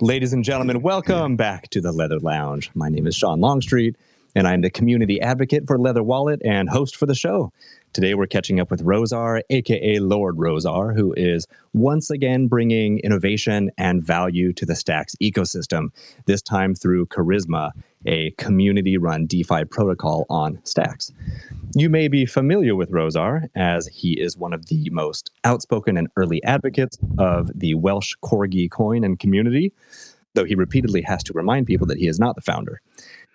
Ladies and gentlemen, welcome back to the Leather Lounge. My name is Sean Longstreet, and I'm the community advocate for Leather Wallet and host for the show. Today, we're catching up with Rozar, aka Lord Rozar, who is once again bringing innovation and value to the Stacks ecosystem, this time through Charisma, a community-run DeFi protocol on Stacks. You may be familiar with Rozar, as he is one of the most outspoken and early advocates of the Welsh Corgi Coin and community, though he repeatedly has to remind people that he is not the founder.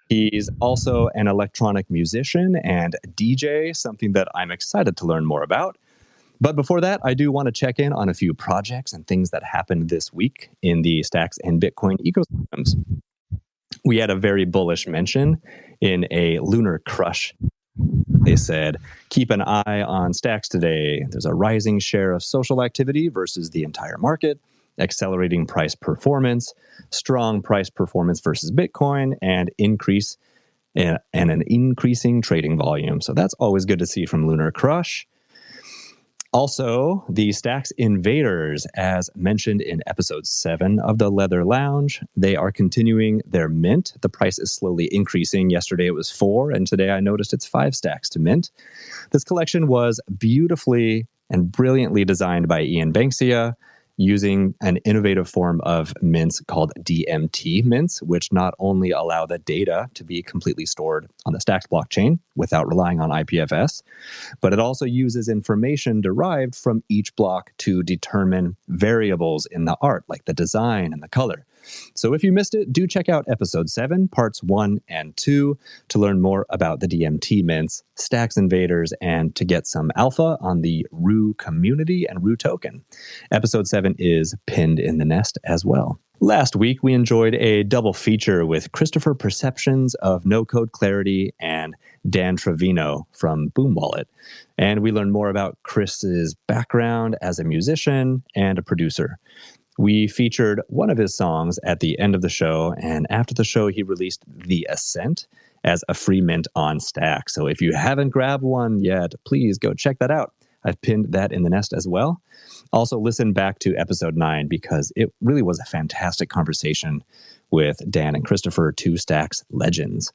He's also an electronic musician and DJ, something that I'm excited to learn more about. But before that, I do want to check in on a few projects and things that happened this week in the Stacks and Bitcoin ecosystems. We had a very bullish mention in a Lunar Crush. They said, keep an eye on Stacks today. There's a rising share of social activity versus the entire market, accelerating price performance, strong price performance versus Bitcoin, and an increasing trading volume. So that's always good to see from Lunar Crush. Also, the Stacks Invaders, as mentioned in episode 7 of the Leather Lounge, they are continuing their mint. The price is slowly increasing. Yesterday it was 4, and today I noticed it's 5 stacks to mint. This collection was beautifully and brilliantly designed by Ian Banksia, using an innovative form of mints called DMT mints, which not only allow the data to be completely stored on the Stacks blockchain without relying on IPFS, but it also uses information derived from each block to determine variables in the art, like the design and the color. So if you missed it, do check out episode 7, parts 1 and 2, to learn more about the DMT mints, Stacks Invaders, and to get some alpha on the Rue community and Rue token. Episode 7 is pinned in the nest as well. Last week, we enjoyed a double feature with Christopher Perceptions of No Code Clarity and Dan Trevino from Boom Wallet. And we learned more about Chris's background as a musician and a producer. We featured one of his songs at the end of the show, and after the show, he released The Ascent as a free mint on Stack. So if you haven't grabbed one yet, please go check that out. I've pinned that in the nest as well. Also, listen back to episode 9 because it really was a fantastic conversation with Dan and Christopher, two Stacks legends.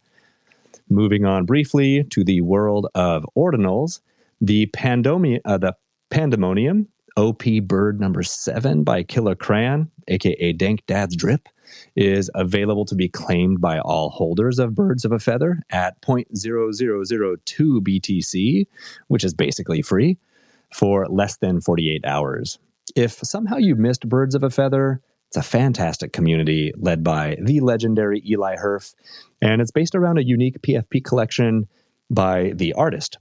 Moving on briefly to the world of ordinals, the Pandemonium OP Bird number 7 by Killer Crayon, aka Dank Dad's Drip, is available to be claimed by all holders of Birds of a Feather at 0.0002 BTC, which is basically free, for less than 48 hours. If somehow you missed Birds of a Feather, it's a fantastic community led by the legendary Eli Herf, and it's based around a unique PFP collection by the artist.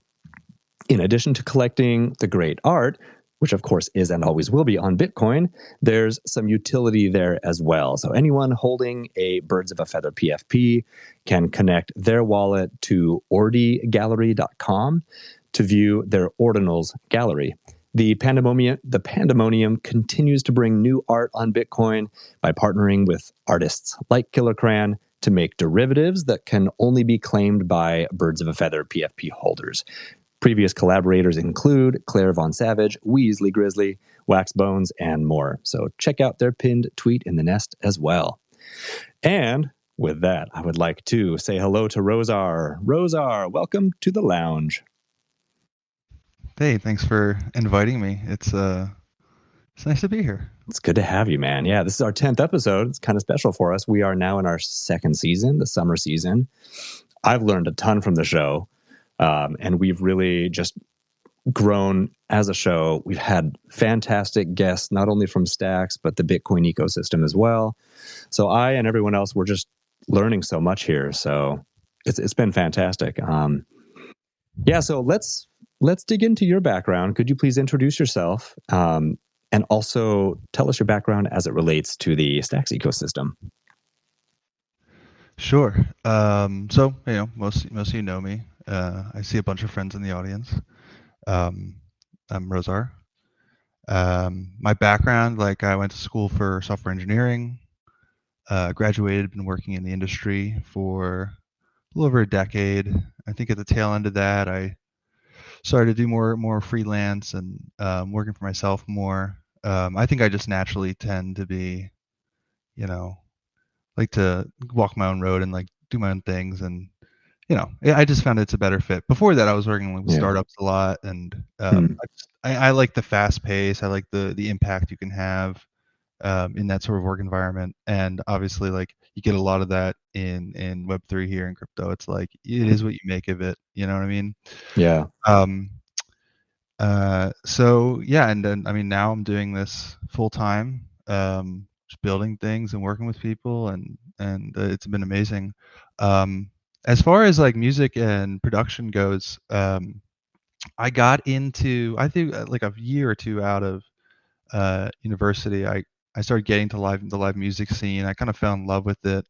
In addition to collecting the great art, which of course is and always will be on Bitcoin, there's some utility there as well. So anyone holding a Birds of a Feather PFP can connect their wallet to ordigallery.com to view their ordinals gallery. The Pandemonium continues to bring new art on Bitcoin by partnering with artists like Killer Crayon to make derivatives that can only be claimed by Birds of a Feather PFP holders. Previous collaborators include Claire Von Savage, Weasley Grizzly, Wax Bones, and more. So check out their pinned tweet in the nest as well. And with that, I would like to say hello to Rozar. Rozar, welcome to the lounge. Hey, thanks for inviting me. It's nice to be here. It's good to have you, man. Yeah, this is our 10th episode. It's kind of special for us. We are now in our second season, the summer season. I've learned a ton from the show. And we've really just grown as a show. We've had fantastic guests, not only from Stacks, but the Bitcoin ecosystem as well. So I and everyone else, we're just learning so much here. So it's been fantastic. So let's dig into your background. Could you please introduce yourself and also tell us your background as it relates to the Stacks ecosystem? Sure. So most of you know me. I see a bunch of friends in the audience. I'm Rozar. My background, I went to school for software engineering, graduated, been working in the industry for a little over a decade. I think at the tail end of that, I started to do more freelance and working for myself more. I think I just naturally tend to be, like to walk my own road and like do my own things. And I just found it's a better fit. Before that, I was working with startups a lot, and I like the fast pace. I like the impact you can have in that sort of work environment. And obviously, like, you get a lot of that in Web3 here in crypto. It's like, it is what you make of it. You know what I mean? Yeah. So yeah, and then I mean, now I'm doing this full time, just building things and working with people, and it's been amazing. As far as like music and production goes, I got into, I think, like a year or two out of university. I started getting to the live music scene. I kind of fell in love with it,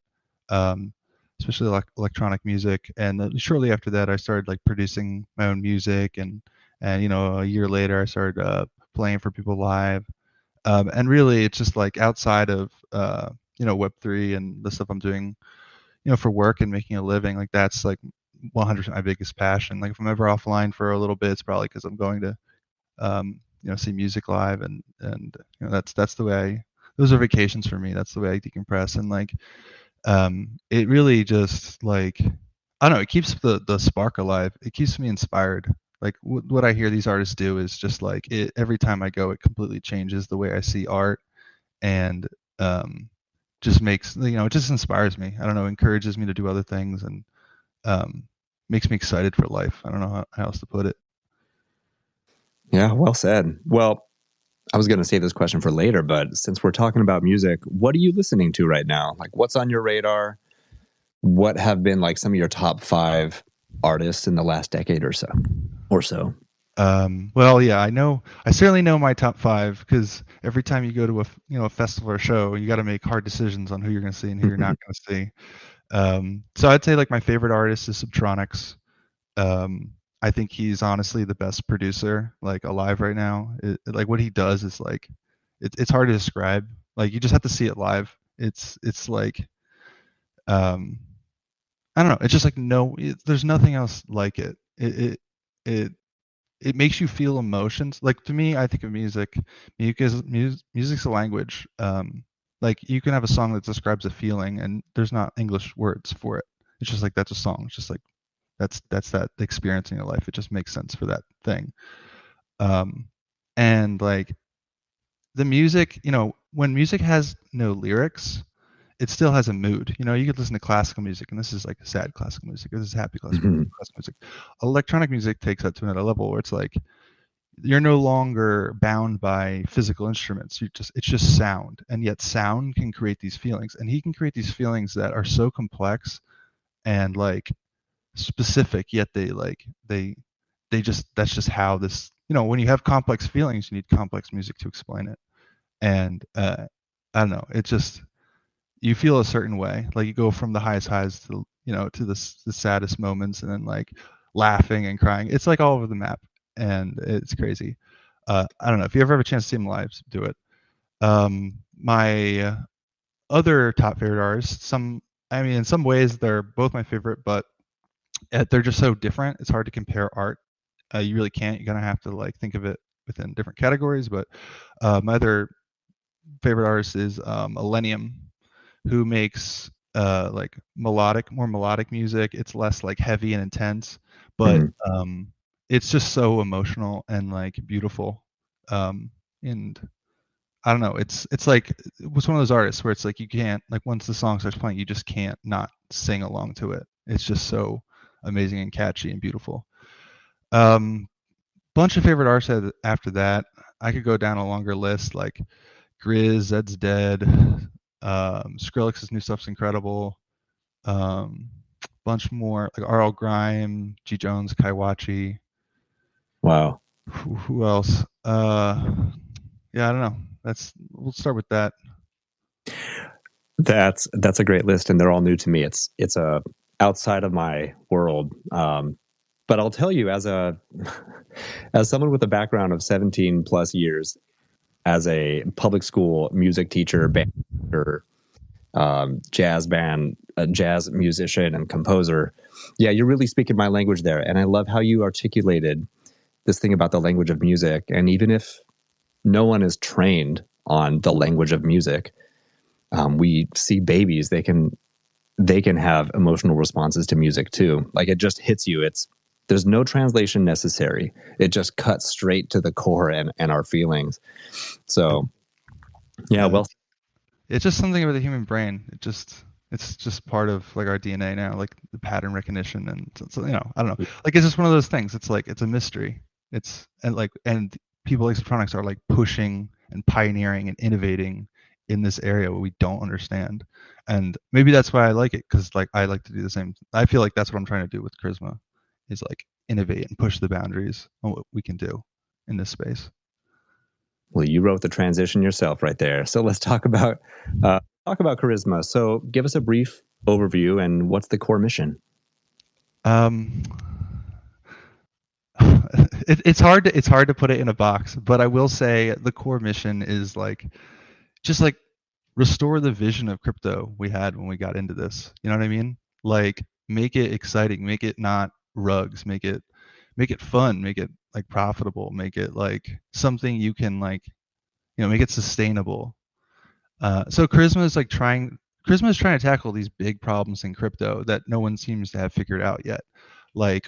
um, especially electronic music. And shortly after that, I started like producing my own music, and a year later, I started playing for people live. And really, it's just like outside of Web3 and the stuff I'm doing, for work and making a living. Like, that's like 100% my biggest passion. Like, if I'm ever offline for a little bit, it's probably because I'm going to see music live, and that's the way. Those are vacations for me. That's the way I decompress. And like, it really just, like, I don't know, it keeps the spark alive. It keeps me inspired. Like, what I hear these artists do is just like, every time I go, it completely changes the way I see art, and just makes, it just inspires me. I don't know, encourages me to do other things, and makes me excited for life. I don't know how else to put it. Yeah, well said. Well, I was going to save this question for later, but since we're talking about music, what are you listening to right now? Like, what's on your radar? What have been like some of your top 5 artists in the last decade or so? Well, yeah, I certainly know my top 5, because every time you go to a festival or show, you got to make hard decisions on who you're going to see and who you're not going to see. So I'd say like my favorite artist is Subtronics. I think he's honestly the best producer like alive right now. Like, what he does is like, it's hard to describe. Like, you just have to see it live. It's like, I don't know. It's just like, there's nothing else like it. It makes you feel emotions. Like, to me, I think of music's a language. Like, you can have a song that describes a feeling, and there's not English words for it. It's just like, that's a song. It's just like, that's that experience in your life. It just makes sense for that thing. And like, the music, when music has no lyrics, it still has a mood. You could listen to classical music, and this is like sad classical music. This is happy classical music. Electronic music takes that to another level, where it's like, you're no longer bound by physical instruments. It's just sound, and yet sound can create these feelings, and he can create these feelings that are so complex and like specific, yet that's just how this, when you have complex feelings, you need complex music to explain it. And I don't know, it just, you feel a certain way. Like, you go from the highest highs to the saddest moments, and then like laughing and crying. It's like all over the map, and it's crazy. I don't know, if you ever have a chance to see him live, do it. My other top favorite artists, in some ways they're both my favorite, but they're just so different. It's hard to compare art. You really can't. You're gonna have to like think of it within different categories. But my other favorite artist is Millennium, who makes like more melodic music. It's less like heavy and intense, but it's just so emotional and like beautiful. And I don't know, it's like, it's one of those artists where it's like, you can't, like, once the song starts playing, you just can't not sing along to it. It's just so amazing and catchy and beautiful. Bunch of favorite artists after that. I could go down a longer list, like Grizz, Zed's Dead, Skrillex's new stuff's incredible. Bunch more, like RL Grime, G Jones, Kaiwachi. Wow. Who else? Yeah, I don't know. We'll start with that. That's a great list, and they're all new to me. It's outside of my world. But I'll tell you, as someone with a background of 17 plus years as a public school music teacher, jazz band, a jazz musician and composer, yeah, you're really speaking my language there. And I love how you articulated this thing about the language of music. And even if no one is trained on the language of music, We see babies; they can have emotional responses to music too. Like it just hits you. There's no translation necessary. It just cuts straight to the core and our feelings. So, yeah, well, it's just something about the human brain. It's just part of like our DNA now, like the pattern recognition, and so, I don't know. Like it's just one of those things. It's like it's a mystery. And people like Subtronics are like pushing and pioneering and innovating in this area where we don't understand. And maybe that's why I like it, because like I like to do the same. I feel like that's what I'm trying to do with Charisma, is like innovate and push the boundaries on what we can do in this space. Well, you wrote the transition yourself right there. So let's talk about Charisma. So give us a brief overview and what's the core mission? It's hard to put it in a box, but I will say the core mission is like just like restore the vision of crypto we had when we got into this. You know what I mean? Like make it exciting, make it not rugs, make it fun, make it like profitable, make it like something you can like, make it sustainable. So Charisma is trying to tackle these big problems in crypto that no one seems to have figured out yet. Like,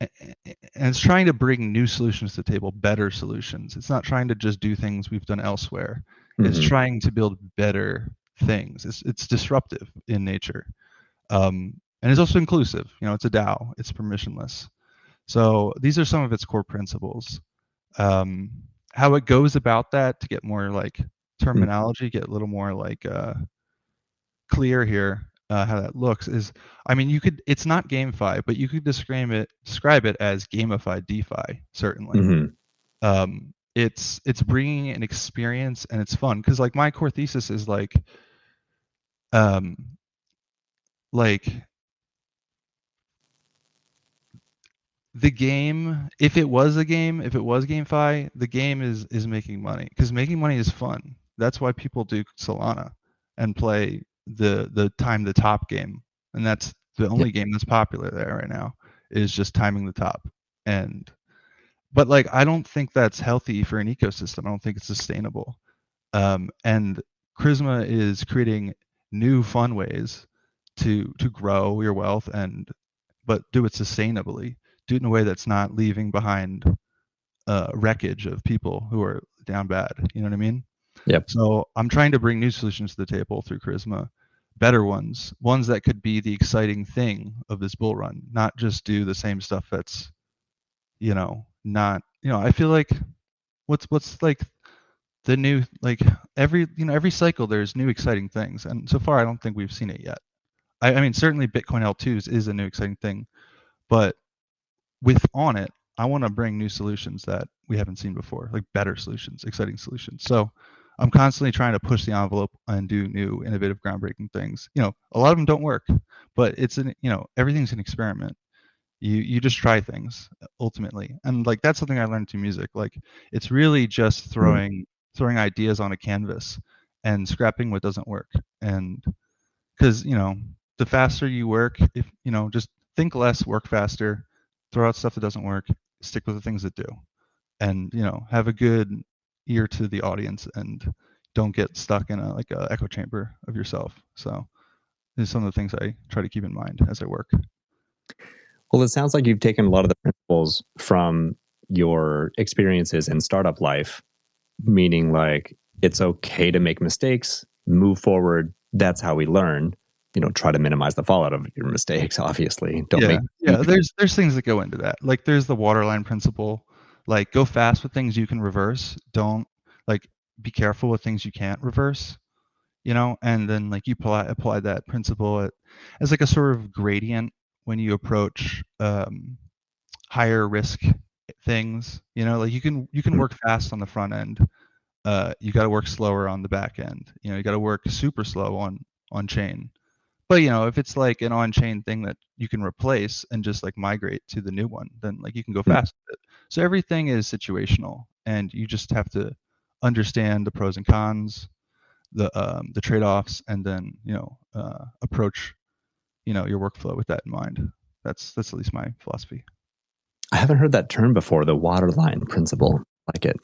and it's trying to bring new solutions to the table, better solutions. It's not trying to just do things we've done elsewhere. It's trying to build better things. It's disruptive in nature. And it's also inclusive. It's a DAO. It's permissionless. So these are some of its core principles. How it goes about that to get more like terminology, get a little more like clear here. How that looks is, it's not GameFi, but you could describe it as gamified DeFi, certainly. It's bringing an experience, and it's fun, because like my core thesis is like the game, if it was GameFi, the game is making money, because making money is fun. That's why people do Solana and play the time the top game, and that's the only game that's popular there right now, is just timing the top. But like I don't think that's healthy for an ecosystem. I don't think it's sustainable. And Charisma is creating new fun ways to grow your wealth, but do it sustainably. Do it in a way that's not leaving behind wreckage of people who are down bad. You know what I mean? Yep. So I'm trying to bring new solutions to the table through Charisma, better ones that could be the exciting thing of this bull run, not just do the same stuff that's, not, I feel like what's like the new, like every cycle there's new exciting things, and so far I don't think we've seen it yet. I mean, certainly Bitcoin L2s is a new exciting thing, but on it, I want to bring new solutions that we haven't seen before, like better solutions, exciting solutions. So I'm constantly trying to push the envelope and do new, innovative, groundbreaking things. A lot of them don't work, but everything's an experiment. You just try things ultimately, and like that's something I learned through music. Like it's really just throwing ideas on a canvas and scrapping what doesn't work. And because the faster you work, if just think less, work faster, throw out stuff that doesn't work, stick with the things that do, and have a good ear to the audience, and don't get stuck in a echo chamber of yourself. So these are some of the things I try to keep in mind as I work. Well, it sounds like you've taken a lot of the principles from your experiences in startup life, meaning like it's okay to make mistakes, move forward. That's how we learn. Try to minimize the fallout of your mistakes, obviously. There's things that go into that. Like there's the waterline principle. Like go fast with things you can reverse. Don't like be careful with things you can't reverse. And then like you apply that principle as like a sort of gradient when you approach higher risk things. Like you can work fast on the front end. You got to work slower on the back end. You got to work super slow on chain. But if it's like an on-chain thing that you can replace and just like migrate to the new one, then like you can go fast with it. So everything is situational, and you just have to understand the pros and cons, the trade-offs, and then approach your workflow with that in mind. That's at least my philosophy. I haven't heard that term before, the waterline principle. Like it.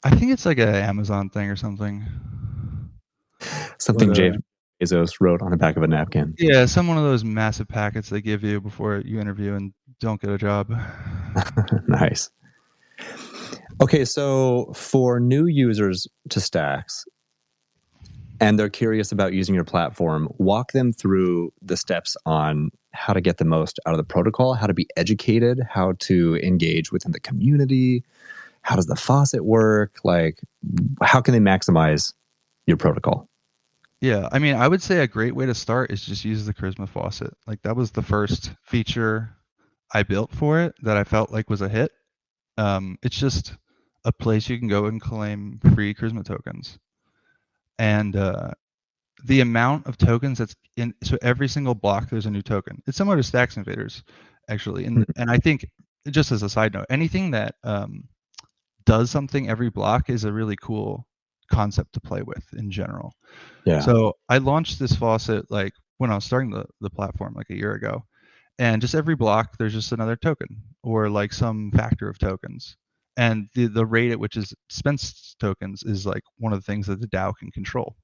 I think it's like an Amazon thing or something. Something Jeff Bezos wrote on the back of a napkin. Yeah, some one of those massive packets they give you before you interview and don't get a job. Nice. Okay, so for new users to Stacks, and they're curious about using your platform, walk them through the steps on how to get the most out of the protocol, how to be educated, how to engage within the community, how does the faucet work, like how can they maximize your protocol? Yeah, I mean, I would say a great way to start is just use the Charisma faucet. Like that was the first feature I built for it that I felt like was a hit. It's just a place you can go and claim free Charisma tokens. And the amount of tokens that's in, so every single block there's a new token. It's similar to Stacks Invaders, actually. And I think, just as a side note, anything that does something every block is a really cool concept to play with in general. Yeah. So I launched this faucet like when I was starting the platform like a year ago. And just every block there's just another token or like some factor of tokens. And the rate at which is spent tokens is like one of the things that the DAO can control.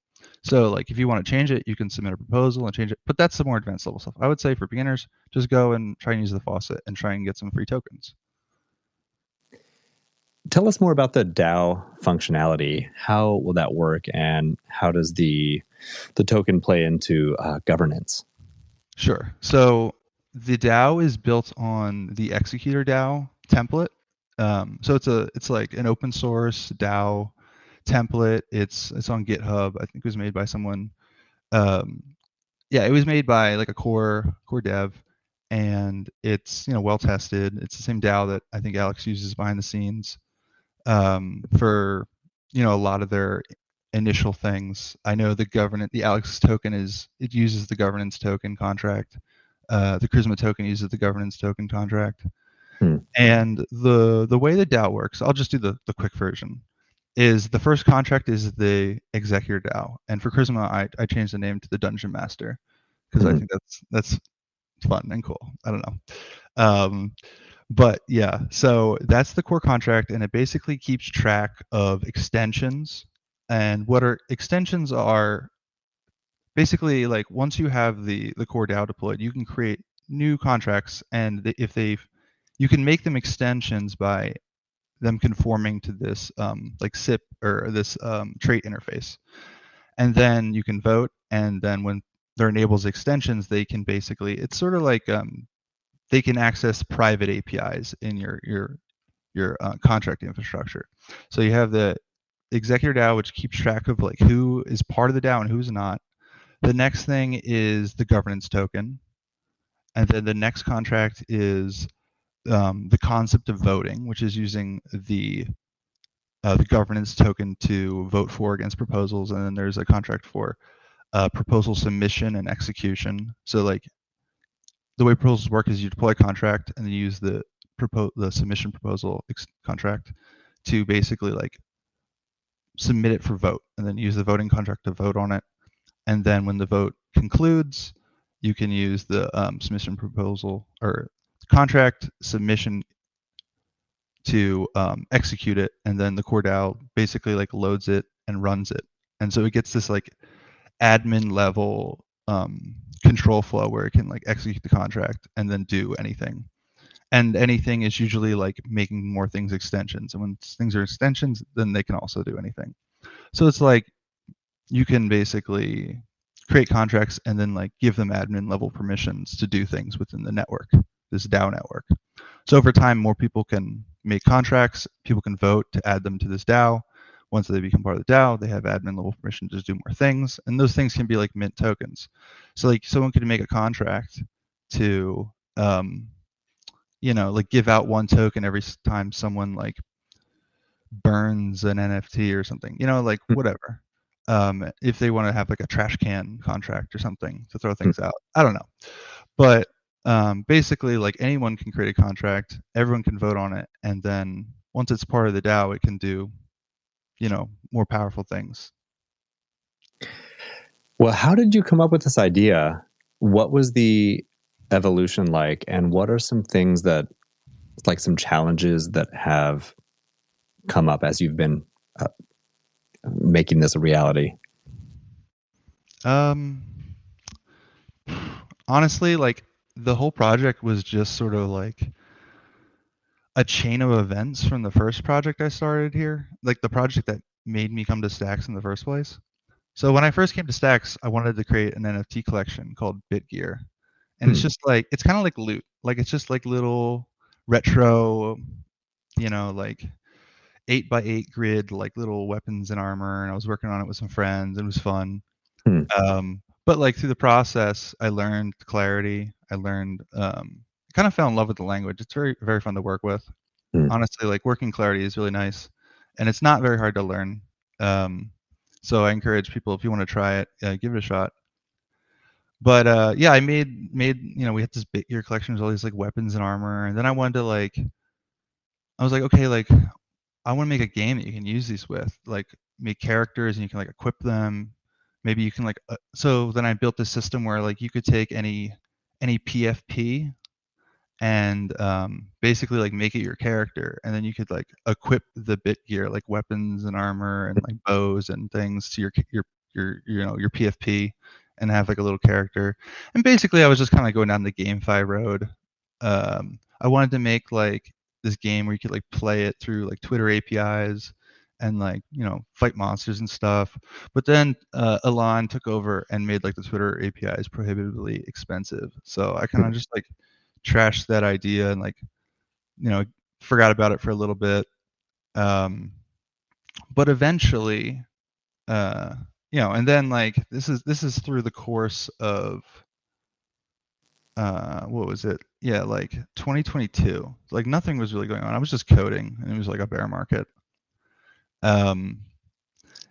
So like if you want to change it, you can submit a proposal and change it. But that's the more advanced level stuff. I would say for beginners, just go and try and use the faucet and try and get some free tokens. Tell us more about the DAO functionality. How will that work, and how does the token play into governance? Sure. So the DAO is built on the Executor DAO template. So it's like an open source DAO template. It's on GitHub. I think it was made by someone. Yeah, it was made by like a core dev, and it's well tested. It's the same DAO that I think Alex uses behind the scenes for a lot of their initial things. I know the Alex token it uses the governance token contract. The Charisma token uses the governance token contract. And the way the DAO works, I'll just do the quick version, is the first contract is the Executor DAO. And for Charisma, I changed the name to the Dungeon Master because I think that's fun and cool. I don't know. But yeah, so that's the core contract, and it basically keeps track of extensions. And what are extensions are basically like once you have the core DAO deployed, you can create new contracts, and you can make them extensions by them conforming to this like SIP or this trait interface. And then you can vote, and then when there enables extensions, they can basically, it's sort of like they can access private APIs in your contract infrastructure. So you have the Executor DAO, which keeps track of like who is part of the DAO and who's not. The next thing is the governance token, and then the next contract is the concept of voting, which is using the governance token to vote for against proposals, and then there's a contract for proposal submission and execution. So like the way proposals work is you deploy a contract and then you use the submission proposal contract to basically like submit it for vote, and then use the voting contract to vote on it. And then when the vote concludes, you can use the submission proposal or contract submission to execute it, and then the core DAO basically like loads it and runs it. And so it gets this like admin level control flow where it can like execute the contract and then do anything. And anything is usually like making more things extensions. And when things are extensions, then they can also do anything. So it's like you can basically create contracts and then like give them admin level permissions to do things within the network, this DAO network. So over time, more people can make contracts, people can vote to add them to this DAO. Once they become part of the DAO, they have admin level permission to do more things. And those things can be like mint tokens. So like someone could make a contract to, like give out one token every time someone like burns an NFT or something, like whatever. If they want to have like a trash can contract or something to throw things out. I don't know. But basically like anyone can create a contract, everyone can vote on it, and then once it's part of the DAO, it can do more powerful things. Well, how did you come up with this idea? What was the evolution like, and what are some things that, like some challenges that have come up as you've been making this a reality? Honestly, like the whole project was just sort of like a chain of events from the first project I started here, like the project that made me come to Stacks in the first place. So when I first came to Stacks, I wanted to create an NFT collection called BitGear. And it's just like, it's kind of like loot. Like it's just like little retro, like 8x8 grid, like little weapons and armor. And I was working on it with some friends. It was fun. But like through the process, I learned clarity. I learned, kind of fell in love with the language. It's very, very fun to work with. Honestly, like working clarity is really nice, and it's not very hard to learn. So I encourage people, if you want to try it, give it a shot. But yeah, I made we had this BitGear collection with all these like weapons and armor, and then I wanted to I was like, okay, like I want to make a game that you can use these with, like make characters and you can like equip them. Maybe you can like so then I built this system where like you could take any PFP and basically like make it your character, and then you could like equip the BitGear, like weapons and armor and like bows and things to your PFP, and have like a little character. And basically I was just kind of going down the GameFi road. I wanted to make like this game where you could like play it through like Twitter APIs and like fight monsters and stuff. But then Elon took over and made like the Twitter APIs prohibitively expensive, so I kind of just like trashed that idea and like forgot about it for a little bit. But eventually and then like this is through the course of what was it? Yeah, like 2022. Like nothing was really going on. I was just coding, and it was like a bear market.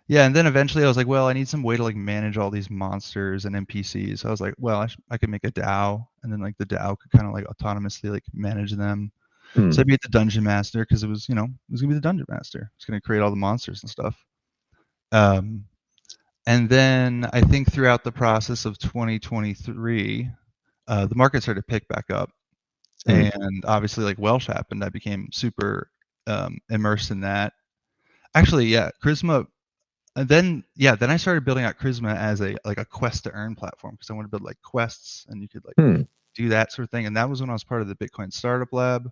Yeah, and then eventually I was like, well, I need some way to like manage all these monsters and NPCs. So I was like, well, I could make a DAO, and then like the DAO could kind of like autonomously like manage them. So I made the Dungeon Master because it was gonna be the Dungeon Master. It's gonna create all the monsters and stuff. And then I think throughout the process of 2023, the market started to pick back up, and obviously like Welsh happened. I became super immersed in that. Actually, yeah, Charisma. And then I started building out Charisma as a quest to earn platform, because I wanted to build like quests, and you could like do that sort of thing. And that was when I was part of the Bitcoin Startup Lab,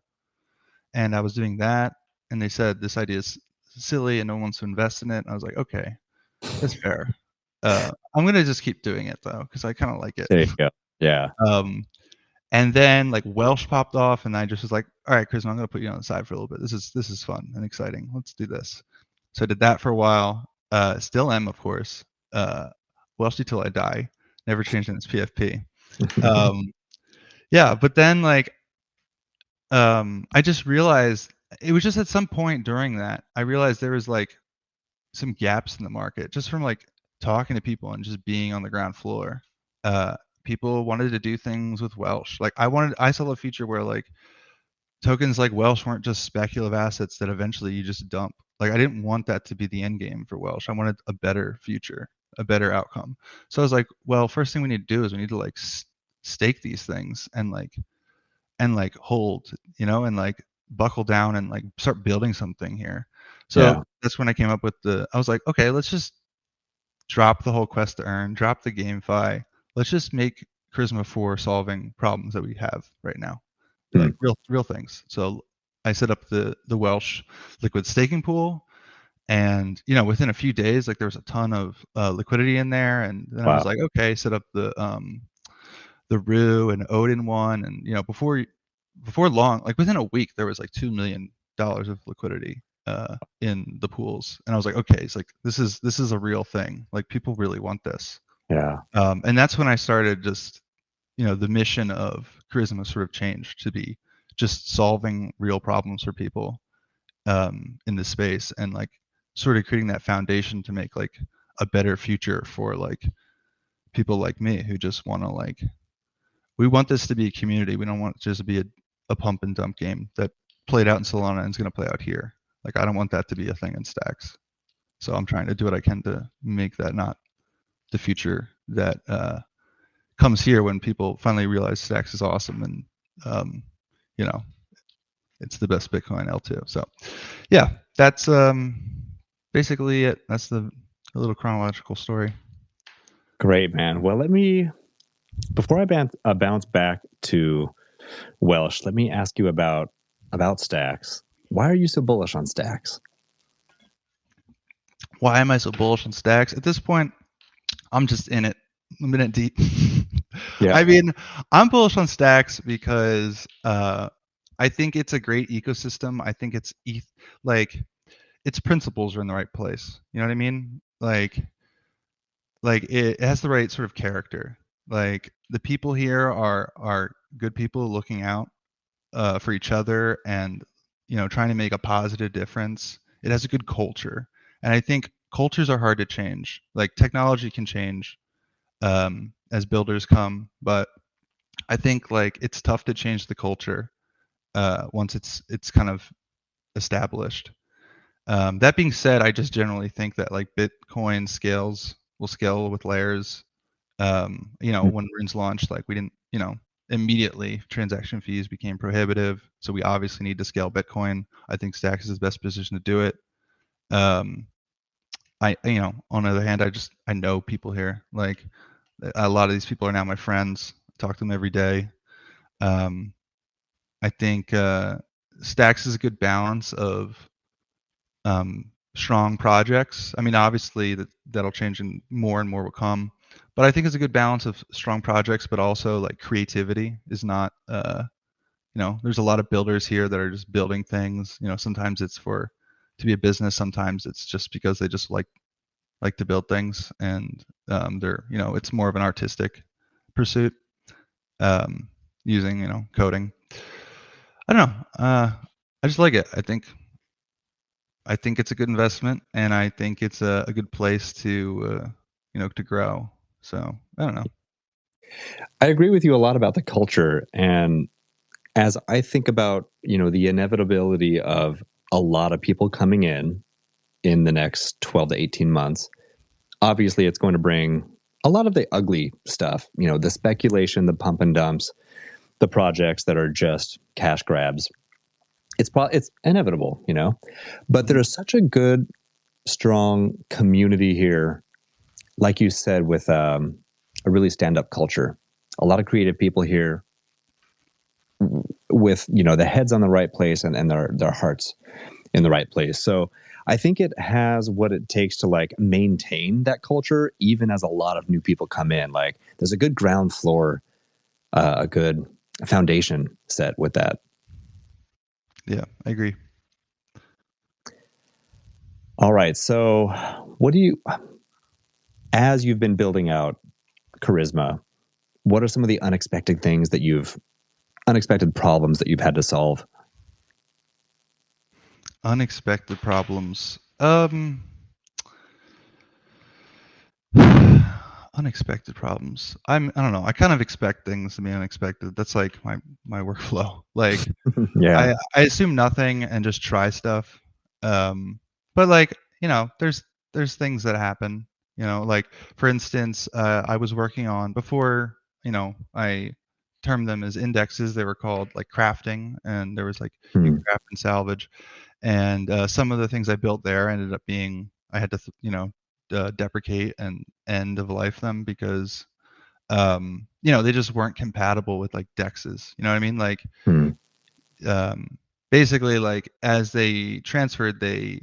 and I was doing that, and they said this idea is silly and no one wants to invest in it. And I was like, okay, that's fair. I'm gonna just keep doing it though, because I kind of like it. There you go. Yeah. And then like Welsh popped off, and I just was like, all right, Charisma, I'm gonna put you on the side for a little bit. This is fun and exciting. Let's do this. So I did that for a while. Still am, of course. Welsh till I die. Never changed in its PFP. Yeah, but then like I just realized, it was just at some point during that I realized there was like some gaps in the market, just from like talking to people and just being on the ground floor. People wanted to do things with Welsh. Like I saw a future where like tokens like Welsh weren't just speculative assets that eventually you just dump. Like I didn't want that to be the end game for Welsh. I wanted a better future, a better outcome. So I was like, well, first thing we need to do is we need to like stake these things and hold, and like buckle down and like start building something here. So that's when I came up with I was like, okay, let's just drop the whole quest to earn, drop the GameFi. Let's just make Charisma for solving problems that we have right now, like real things. So I set up the Welsh liquid staking pool, and within a few days, like there was a ton of liquidity in there, and then I was like, okay, set up the Rue and Odin one, and before long, like within a week, there was like $2 million of liquidity in the pools, and I was like, okay, it's like this is a real thing. Like people really want this. Yeah. And that's when I started just, the mission of Charisma sort of changed to be just solving real problems for people in this space, and like sort of creating that foundation to make like a better future for like people like me who just want to like, we want this to be a community. We don't want it just to be a pump and dump game that played out in Solana and is going to play out here. Like I don't want that to be a thing in Stacks. So I'm trying to do what I can to make that not the future that comes here when people finally realize Stacks is awesome, and it's the best Bitcoin L2. So yeah, that's basically it. That's the little chronological story. Great, man. Well, before I bounce back to Welsh, let me ask you about stacks. Why are you so bullish on stacks? Why am I so bullish on stacks? At this point, I'm just in it. I'm in it deep. Yeah. I mean, I'm bullish on stacks because I think it's a great ecosystem. I think like its principles are in the right place. You know what I mean? Like it has the right sort of character. Like the people here are good people looking out for each other and trying to make a positive difference. It has a good culture, and I think cultures are hard to change. Like technology can change as builders come, but I think like it's tough to change the culture once it's kind of established. That being said, I just generally think that like Bitcoin will scale with layers. When Runes launched, like we didn't, immediately transaction fees became prohibitive. So we obviously need to scale Bitcoin. I think Stacks is the best position to do it. Um, on the other hand, I know people here. Like a lot of these people are now my friends. I talk to them every day. Um, I think Stacks is a good balance of strong projects. I mean, obviously that'll change and more will come, but I think it's a good balance of strong projects, but also like creativity is not. There's a lot of builders here that are just building things. Sometimes it's to be a business. Sometimes it's just because they just like to build things, and it's more of an artistic pursuit using coding. I don't know. I just like it. I think it's a good investment, and I think it's a good place to grow. So I don't know. I agree with you a lot about the culture. And as I think about, the inevitability of a lot of people coming in the next 12 to 18 months, obviously it's going to bring a lot of the ugly stuff, the speculation, the pump and dumps, the projects that are just cash grabs. It's inevitable, but Mhm. there is such a good, strong community here, like you said, with a really stand-up culture. A lot of creative people here with the heads on the right place and their hearts in the right place. So I think it has what it takes to like maintain that culture, even as a lot of new people come in. Like there's a good ground floor, a good foundation set with that. Yeah, I agree. All right. So as you've been building out Charisma, what are some of the unexpected problems that you've had to solve? Unexpected problems. Unexpected problems. I don't know. I kind of expect things to be unexpected. That's like my workflow. Like Yeah. I assume nothing and just try stuff. But like, there's things that happen, like for instance, I was working on before, I termed them as indexes, they were called like crafting, and there was like you Hmm. can craft and salvage. And some of the things I built there ended up being I had to, deprecate and end of life them because they just weren't compatible with like dexes. You know what I mean? Like Hmm. um, basically like as they transferred they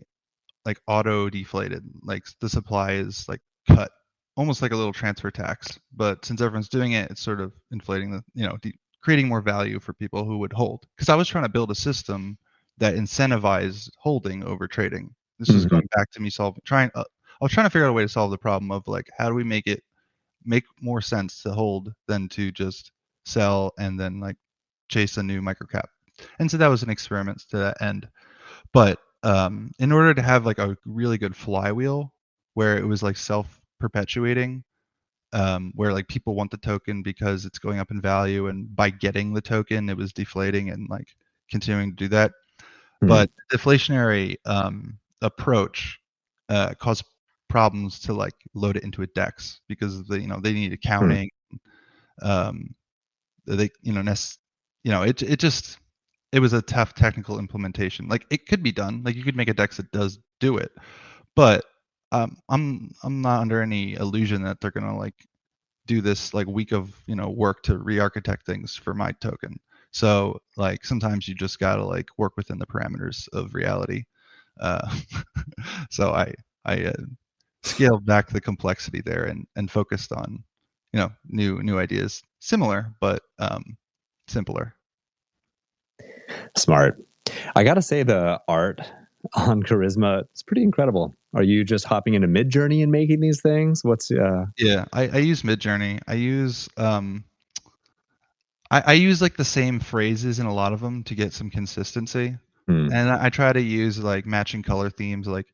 like auto deflated, like the supply is like cut almost like a little transfer tax, but since everyone's doing it, it's sort of inflating the creating more value for people who would hold, because I was trying to build a system that incentivized holding over trading. This is Mhm. going back to me solving trying I was trying to figure out a way to solve the problem of like how do we make more sense to hold than to just sell and then like chase a new microcap. And so that was an experiment to that end. But in order to have like a really good flywheel where it was like self perpetuating, where like people want the token because it's going up in value, and by getting the token, it was deflating and like continuing to do that. Hmm. But deflationary approach caused problems to like load it into a DEX because they need Hmm. accounting. Um, they it just it was a tough technical implementation. Like it could be done. Like you could make a DEX that does do it, but I'm not under any illusion that they're gonna like do this like week of work to re-architect things for my token. So like sometimes you just gotta like work within the parameters of reality. Uh, so I scaled back the complexity there and focused on new ideas, similar but simpler. Smart. I got to say, the art on Charisma is pretty incredible. Are you just hopping into Midjourney and making these things? What's Yeah, I use Midjourney. I use like the same phrases in a lot of them to get some consistency. And I try to use like matching color themes. Like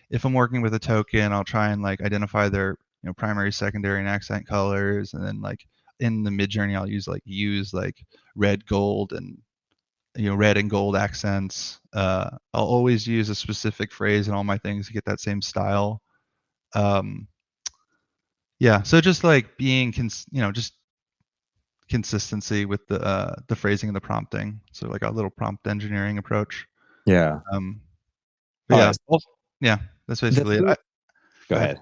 if I'm working with a token, I'll try and like identify their primary, secondary, and accent colors. And then like in the Midjourney, I'll use red, gold, and red and gold accents. I'll always use a specific phrase in all my things to get that same style. Yeah, so just like being just consistency with the phrasing and the prompting. So like a little prompt engineering approach. yeah. But yeah, Oh, yeah, that's basically it. Go ahead.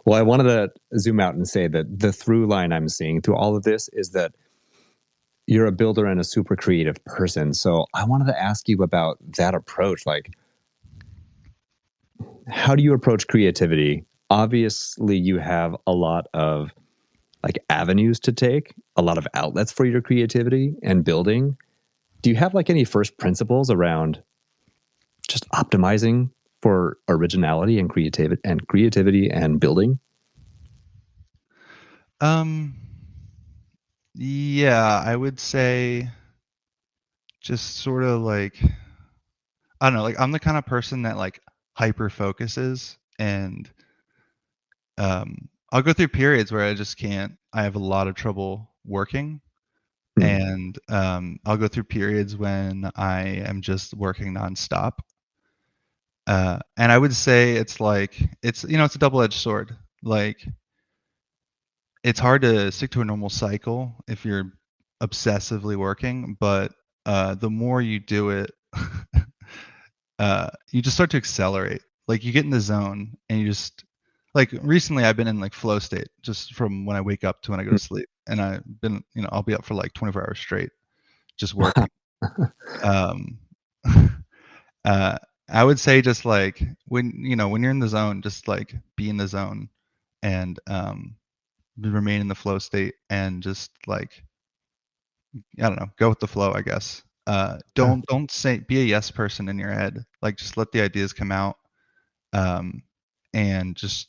Well, I wanted to zoom out and say that the through line I'm seeing through all of this is that you're a builder and a super creative person. So I wanted to ask you about that approach. Like, how do you approach creativity? Obviously, you have a lot of like avenues to take, a lot of outlets for your creativity and building. Do you have like any first principles around just optimizing for originality and creativity and building? Yeah, I would say just sort of like I don't know, like I'm the kind of person that like hyper focuses and I'll go through periods where I just can't. I have a lot of trouble working. And I'll go through periods when I am just working nonstop. And I would say it's it's a double-edged sword. Like it's hard to stick to a normal cycle if you're obsessively working, but the more you do it, you just start to accelerate. Like you get in the zone and you just like recently I've been in like flow state just from when I wake up to when I go to sleep. And I've been, I'll be up for like 24 hours straight just working. um I would say just like when you're in the zone, just like be in the zone and remain in the flow state and just like I don't know, go with the flow, I guess. Don't say be a yes person in your head. Like just let the ideas come out, and just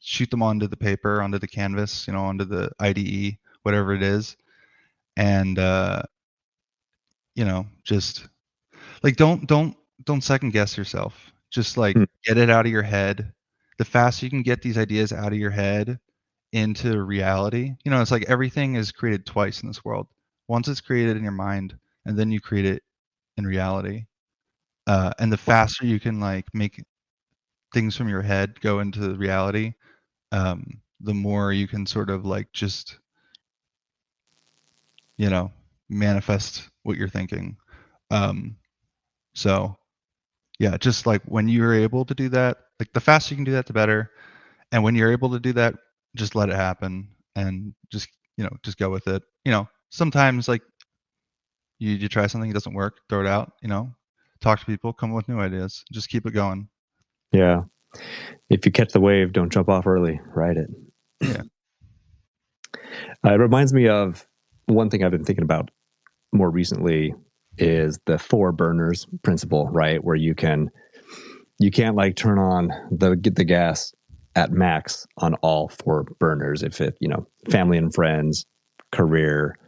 shoot them onto the paper, onto the canvas, onto the IDE, whatever it is, and just like don't second guess yourself. Just like get it out of your head. The faster you can get these ideas out of your head into reality, it's like everything is created twice in this world. Once it's created in your mind, and then you create it in reality. And the faster you can like make things from your head go into reality, the more you can sort of like just manifest what you're thinking. So yeah, just like when you're able to do that, like the faster you can do that, the better. And when you're able to do that, just let it happen and just just go with it. Sometimes like you try something, it doesn't work, throw it out. Talk to people, come up with new ideas, just keep it going. Yeah. If you catch the wave, don't jump off early. Ride it. Yeah. It reminds me of one thing I've been thinking about more recently is the 4 burners principle, right? Where you can't like turn on the gas at max on all 4 burners. If it, family and friends, career,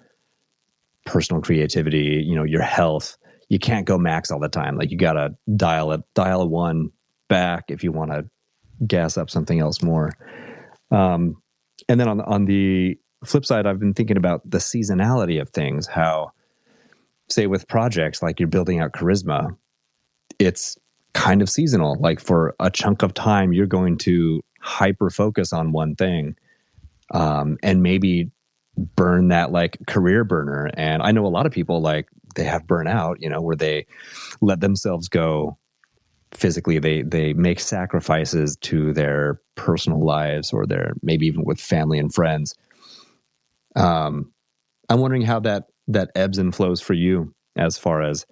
personal creativity, your health, you can't go max all the time. Like you got to dial a 1 back if you want to gas up something else more. And then on the flip side, I've been thinking about the seasonality of things, how say with projects like you're building out Charisma, it's kind of seasonal. Like for a chunk of time, you're going to hyper focus on one thing, and maybe burn that like career burner. And I know a lot of people like they have burnout, where they let themselves go physically they make sacrifices to their personal lives or their maybe even with family and friends. I'm wondering how that ebbs and flows for you as far as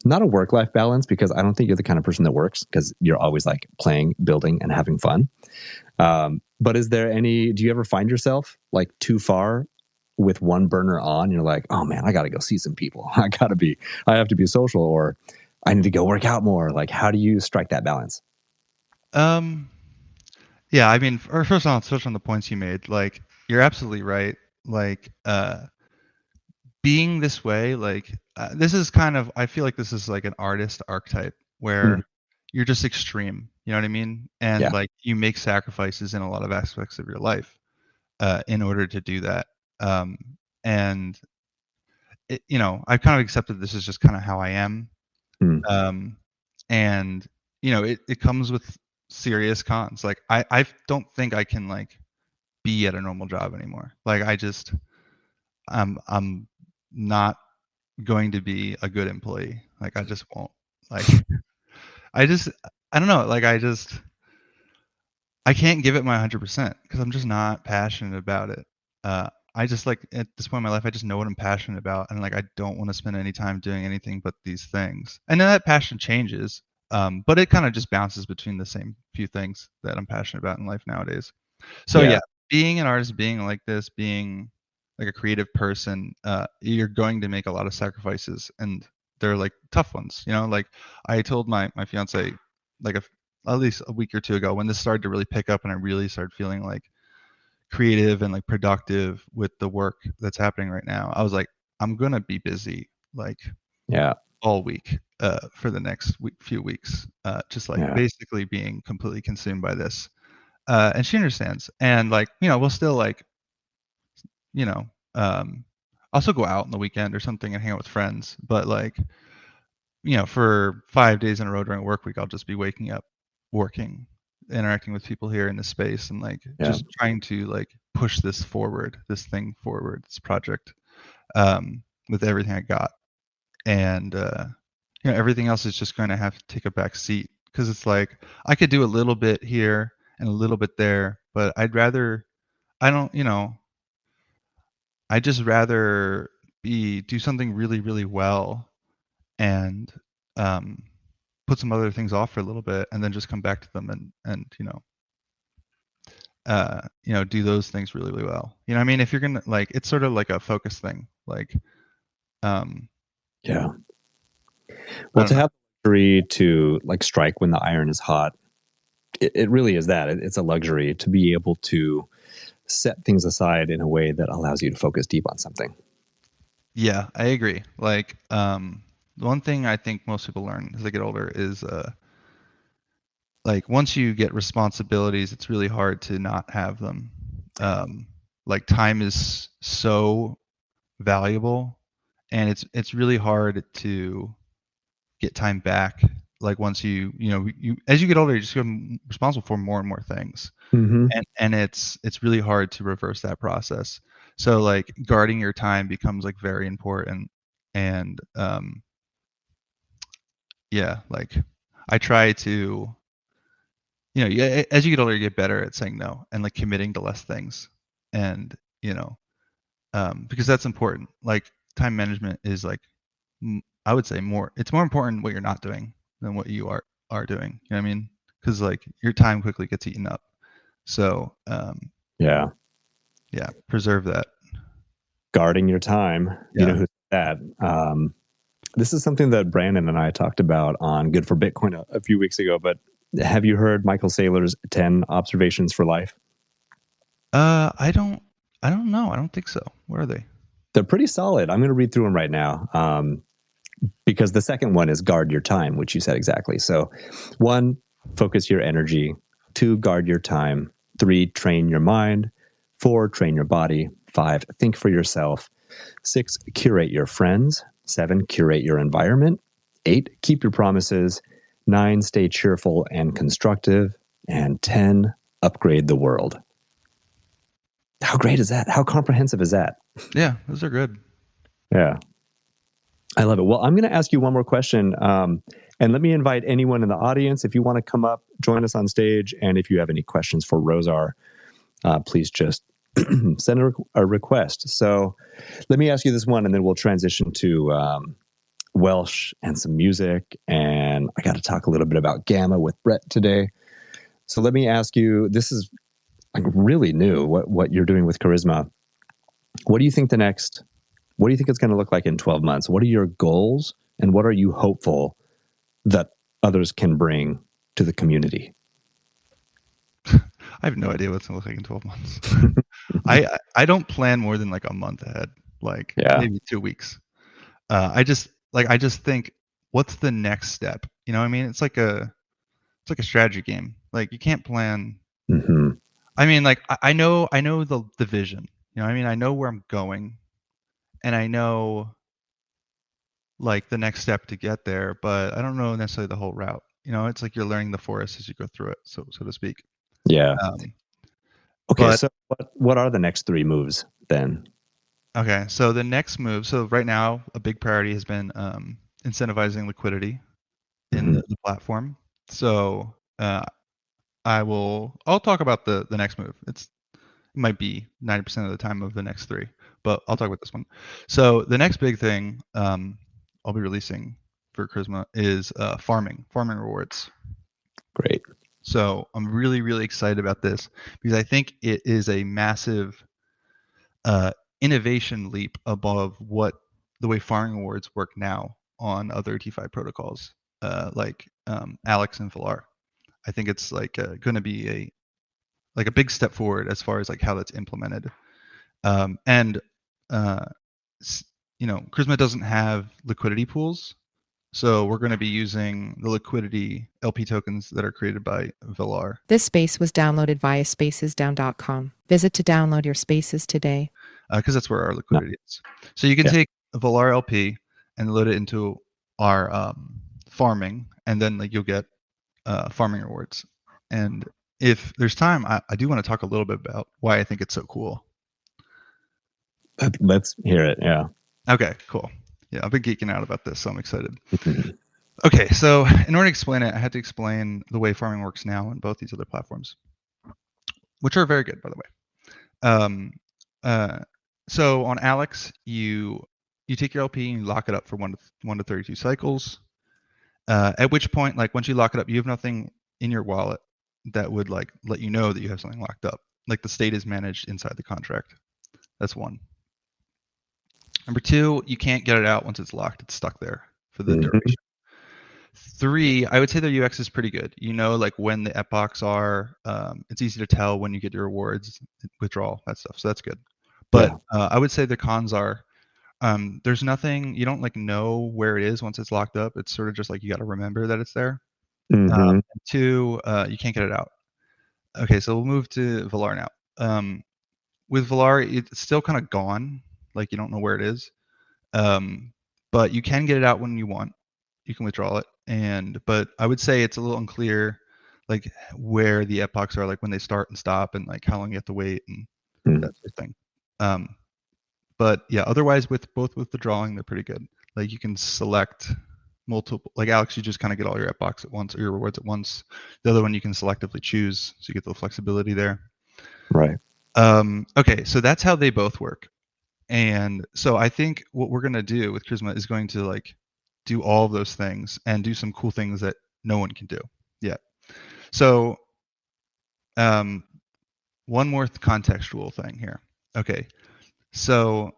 not a work-life balance, because I don't think you're the kind of person that works because you're always like playing, building, and having fun. But do you ever find yourself like too far with one burner on? You're like, oh man, I got to go see some people. I have to be social, or I need to go work out more. Like, how do you strike that balance? Yeah, I mean, first on touch on the points you made, like you're absolutely right. Like, being this way, like this is kind of, I feel like this is like an artist archetype where you're just extreme. You know what I mean? And like you make sacrifices in a lot of aspects of your life in order to do that. And I've kind of accepted this is just kind of how I am. And it comes with serious cons. Like I don't think I can like be at a normal job anymore. Like I'm not going to be a good employee. Like I just won't. Like I don't know. Like I can't give it my 100% because I'm just not passionate about it. I just like at this point in my life, I just know what I'm passionate about, and like I don't want to spend any time doing anything but these things. And then that passion changes, but it kind of just bounces between the same few things that I'm passionate about in life nowadays. So yeah, being an artist, being like this, being like a creative person, you're going to make a lot of sacrifices, and they're like tough ones. Like I told my fiance like at least a week or two ago when this started to really pick up and I really started feeling like creative and like productive with the work that's happening right now. I was like, I'm gonna be busy like all week for the next few weeks, just like basically being completely consumed by this. And she understands, and like we'll still like also go out on the weekend or something and hang out with friends, but like for 5 days in a row during a work week, I'll just be waking up, working, interacting with people here in this space, and like just trying to like push this thing forward, this project, with everything I got. And everything else is just going to have to take a back seat because it's like I could do a little bit here and a little bit there, but I'd just rather do something really, really well and put some other things off for a little bit and then just come back to them and do those things really, really well. I mean, if you're gonna like, it's sort of like a focus thing. Like, well, to have the luxury to like strike when the iron is hot, it really is that. It's a luxury to be able to set things aside in a way that allows you to focus deep on something. Yeah, I agree. Like, the one thing I think most people learn as they get older is like once you get responsibilities, it's really hard to not have them. Like time is so valuable, and it's really hard to get time back. Like once you as you get older, you just become responsible for more and more things, and it's really hard to reverse that process. So like guarding your time becomes like very important, and like I try to as you get older, you get better at saying no and like committing to less things, and because that's important. Like time management is like I would say it's more important what you're not doing than what you are doing. You know what I mean? Because like your time quickly gets eaten up. So preserve that. Guarding your time. You know who's that? This is something that Brandon and I talked about on Good for Bitcoin a few weeks ago. But have you heard Michael Saylor's 10 observations for life? I don't know. I don't think so. What are they? They're pretty solid. I'm going to read through them right now. Because the second one is guard your time, which you said exactly. So 1, focus your energy. 2, guard your time. 3, train your mind. 4, train your body. 5, think for yourself. 6, curate your friends. 7, curate your environment. 8, keep your promises. 9, stay cheerful and constructive. And 10, upgrade the world. How great is that? How comprehensive is that? Yeah, those are good. Yeah. I love it. Well, I'm going to ask you one more question. And let me invite anyone in the audience, if you want to come up, join us on stage. And if you have any questions for Rozar, please just send a request. So let me ask you this one, and then we'll transition to Welsh and some music. And I got to talk a little bit about Gamma with Brett today. So let me ask you, this is like really new, what you're doing with Charisma. What do you think it's going to look like in 12 months? What are your goals, and what are you hopeful that others can bring to the community? I have no idea what's going to look like in 12 months. I don't plan more than like a month ahead, maybe 2 weeks. I just think, what's the next step? You know what I mean? It's like a strategy game. Like, you can't plan. Mm-hmm. I mean, like, I know the vision. You know what I mean? I know where I'm going, and I know like the next step to get there, but I don't know necessarily the whole route. You know, it's like you're learning the forest as you go through it, so to speak. Yeah. Okay, but so what are the next 3 moves then? Okay, so the next move. So right now, a big priority has been incentivizing liquidity in the platform. So I'll talk about the next move. It might be 90% of the time of the next 3, but I'll talk about this one. So the next big thing I'll be releasing for Charisma is farming rewards. Great. So I'm really, really excited about this because I think it is a massive innovation leap above what the way farming rewards work now on other DeFi protocols, like Alex and Valar. I think it's like going to be a big step forward as far as like how that's implemented. And Charisma doesn't have liquidity pools, so we're going to be using the liquidity LP tokens that are created by Valar. This space was downloaded via spacesdown.com. Visit to download your spaces today. Because that's where our liquidity is. So you can take a Valar LP and load it into our farming, and then like you'll get farming rewards. And if there's time, I do want to talk a little bit about why I think it's so cool. Let's hear it. Yeah. Okay, cool. Yeah, I've been geeking out about this, so I'm excited. Okay, so in order to explain it, I had to explain the way farming works now on both these other platforms, which are very good, by the way. So on Alex, you take your LP and you lock it up for 1 to 32 cycles. At which point, like once you lock it up, you have nothing in your wallet that would like let you know that you have something locked up. Like the state is managed inside the contract. That's 1. Number 2, you can't get it out once it's locked. It's stuck there for the duration. 3, I would say the UX is pretty good. You know, like when the epochs are, it's easy to tell when you get your rewards, withdrawal, that stuff. So that's good. But I would say the cons are, there's nothing, you don't like know where it is once it's locked up. It's sort of just like you got to remember that it's there. 2, you can't get it out. Okay, so we'll move to Valar now. With Valar, it's still kind of gone. Like you don't know where it is. But you can get it out when you want. You can withdraw it. But I would say it's a little unclear, like where the epochs are, like when they start and stop, and like how long you have to wait and that sort of thing. But yeah, otherwise with withdrawing, they're pretty good. Like you can select multiple, like Alex, you just kind of get all your epochs at once or your rewards at once. The other one you can selectively choose, so you get the flexibility there. Right. Okay, so that's how they both work. And so I think what we're going to do with Charisma is going to like do all of those things and do some cool things that no one can do yet. So one more contextual thing here. Okay, so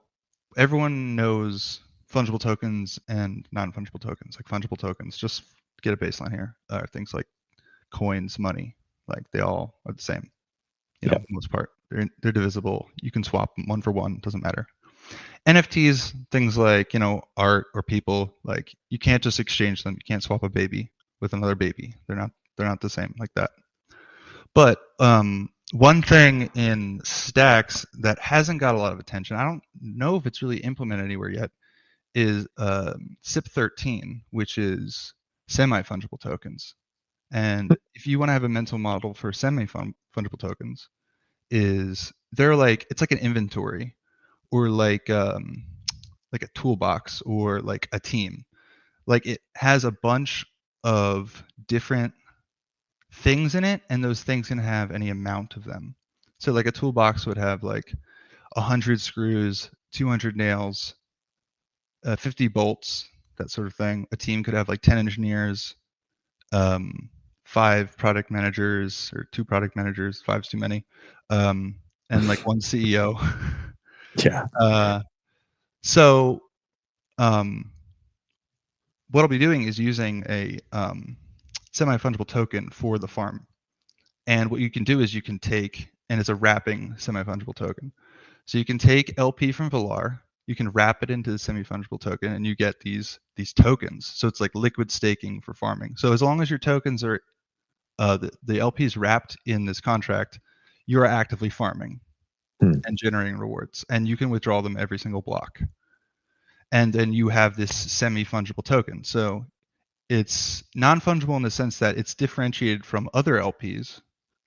everyone knows fungible tokens and non-fungible tokens. Like fungible tokens, just get a baseline here, are things like coins, money. Like they all are the same, for the most part. They're divisible. You can swap 1 for 1, doesn't matter. NFTs, things like art or people, like you can't just exchange them. You can't swap a baby with another baby. They're not the same like that. But one thing in stacks that hasn't got a lot of attention, I don't know if it's really implemented anywhere yet, is SIP13, which is semi-fungible tokens. And if you want to have a mental model for semi-fungible tokens, it's like an inventory, or like a toolbox, or like a team. Like it has a bunch of different things in it, and those things can have any amount of them. So like a toolbox would have like 100 screws, 200 nails, 50 bolts, that sort of thing. A team could have like 10 engineers, 5 product managers, or 2 product managers. 5's too many, and like 1 CEO. Yeah. So what I'll be doing is using a semi-fungible token for the farm. And what you can do is you can take, and it's a wrapping semi-fungible token. So you can take LP from Valar, you can wrap it into the semi-fungible token, and you get these tokens. So it's like liquid staking for farming. So as long as your tokens are the LP is wrapped in this contract, you are actively farming and generating rewards, and you can withdraw them every single block. And then you have this semi-fungible token. So it's non-fungible in the sense that it's differentiated from other LPs,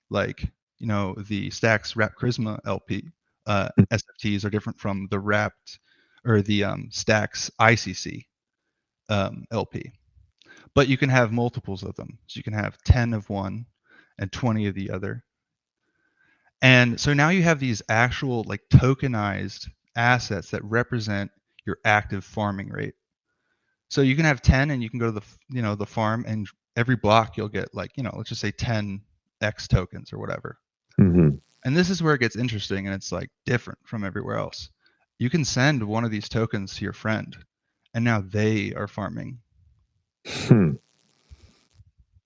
like the Stacks Wrap Charisma LP. SFTs are different from the Wrapped or the Stacks ICC LP. But you can have multiples of them. So you can have 10 of one and 20 of the other. And so now you have these actual like tokenized assets that represent your active farming rate. So you can have 10 and you can go to the farm, and every block you'll get like, let's just say 10 X tokens or whatever. Mm-hmm. And this is where it gets interesting, and it's like different from everywhere else. You can send one of these tokens to your friend, and now they are farming.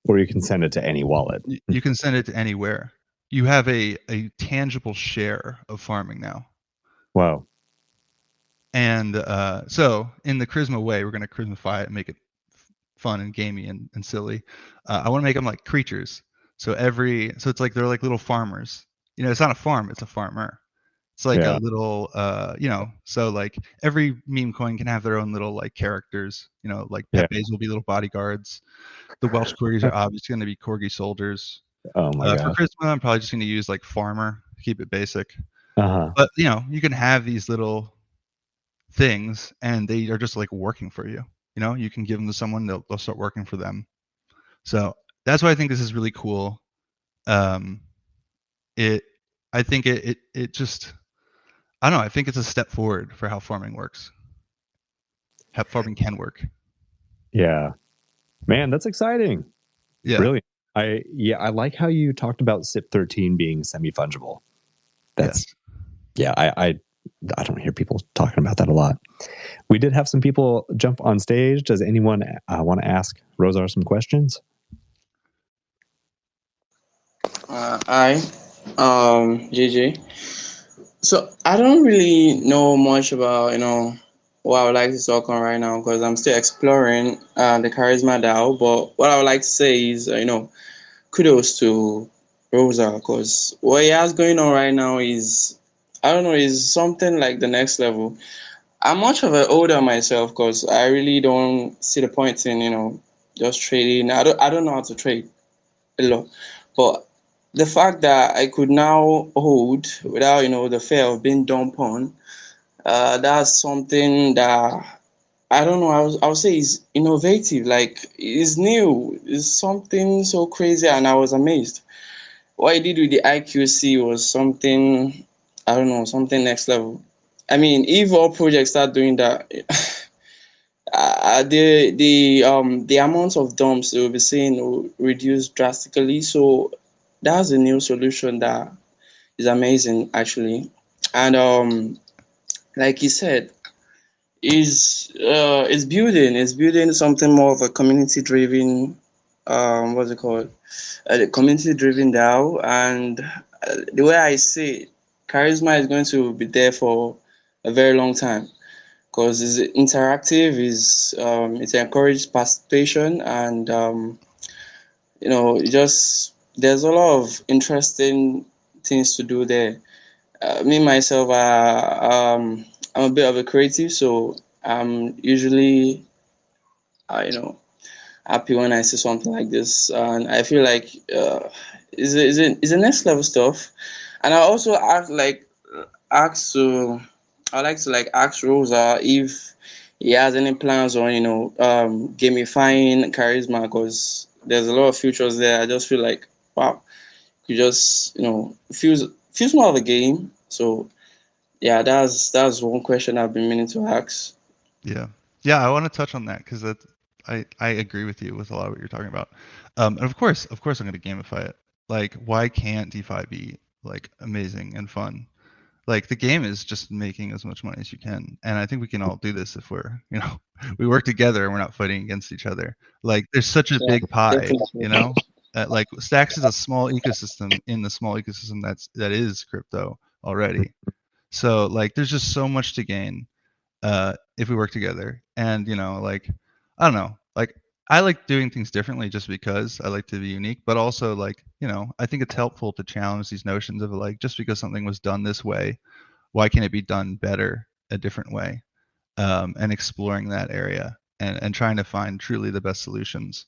Or you can send it to any wallet. You can send it to anywhere. You have a tangible share of farming now. Wow. And so in the Charisma way, we're going to charismify it and make it fun and gamey and silly. I want to make them like creatures. So it's like they're like little farmers. It's not a farm, it's a farmer. It's like a little, so like every meme coin can have their own little like characters. Like Pepe's will be little bodyguards. The Welsh Corgis are obviously going to be Corgi soldiers. Oh my god. For Charisma, I'm probably just going to use like farmer, keep it basic. Uh-huh. But you can have these little things, and they are just like working for you. You can give them to someone, they'll start working for them. So that's why I think this is really cool. I think it just, I don't know, I think it's a step forward for how farming works. How farming can work. Yeah. Man, that's exciting. Yeah. Brilliant. I like how you talked about SIP13 being semi-fungible. I don't hear people talking about that a lot. We did have some people jump on stage. Does anyone want to ask Rozar some questions? Hi, JJ. So I don't really know much about, what I would like to talk on right now, because I'm still exploring the Charisma DAO. But what I would like to say is, kudos to Rosa, because what he has going on right now is, I don't know, is something like the next level. I'm much of an older myself, because I really don't see the point in, just trading. I don't know how to trade a lot, but the fact that I could now hold without, the fear of being dumped on, that's something that I don't know. I would say is innovative. Like, it's new. It's something so crazy, and I was amazed. What he did with the IQC was something, I don't know, something next level. I mean, if all projects start doing that, the amount of dumps they will be seeing will reduce drastically. So that's a new solution that is amazing, actually. And like you said, is building something more of a community driven, what's it called, a community driven DAO. And the way I see it, Charisma is going to be there for a very long time, because it's interactive, is it encourages participation, and it just, there's a lot of interesting things to do there. Me myself, I'm a bit of a creative, so I'm usually, happy when I see something like this, and I feel like is the next level stuff. And I also ask to, I like to like ask Rosa if he has any plans on, gamifying Charisma, because there's a lot of futures there. I just feel like, wow, you just, feels more of a game. So yeah, that's one question I've been meaning to ask. Yeah, yeah, I want to touch on that because I agree with you with a lot of what you're talking about. And of course, I'm going to gamify it. Like, why can't DeFi be like amazing and fun? Like, the game is just making as much money as you can, and I think we can all do this if we're, we work together and we're not fighting against each other. Like, there's such a Yeah, big pie, definitely. like Stacks is a small ecosystem in the small ecosystem that is crypto already. So like, there's just so much to gain if we work together. And like, I don't know, like, I like doing things differently just because I like to be unique, but also like, I think it's helpful to challenge these notions of like, just because something was done this way, why can't it be done better a different way? And exploring that area and trying to find truly the best solutions.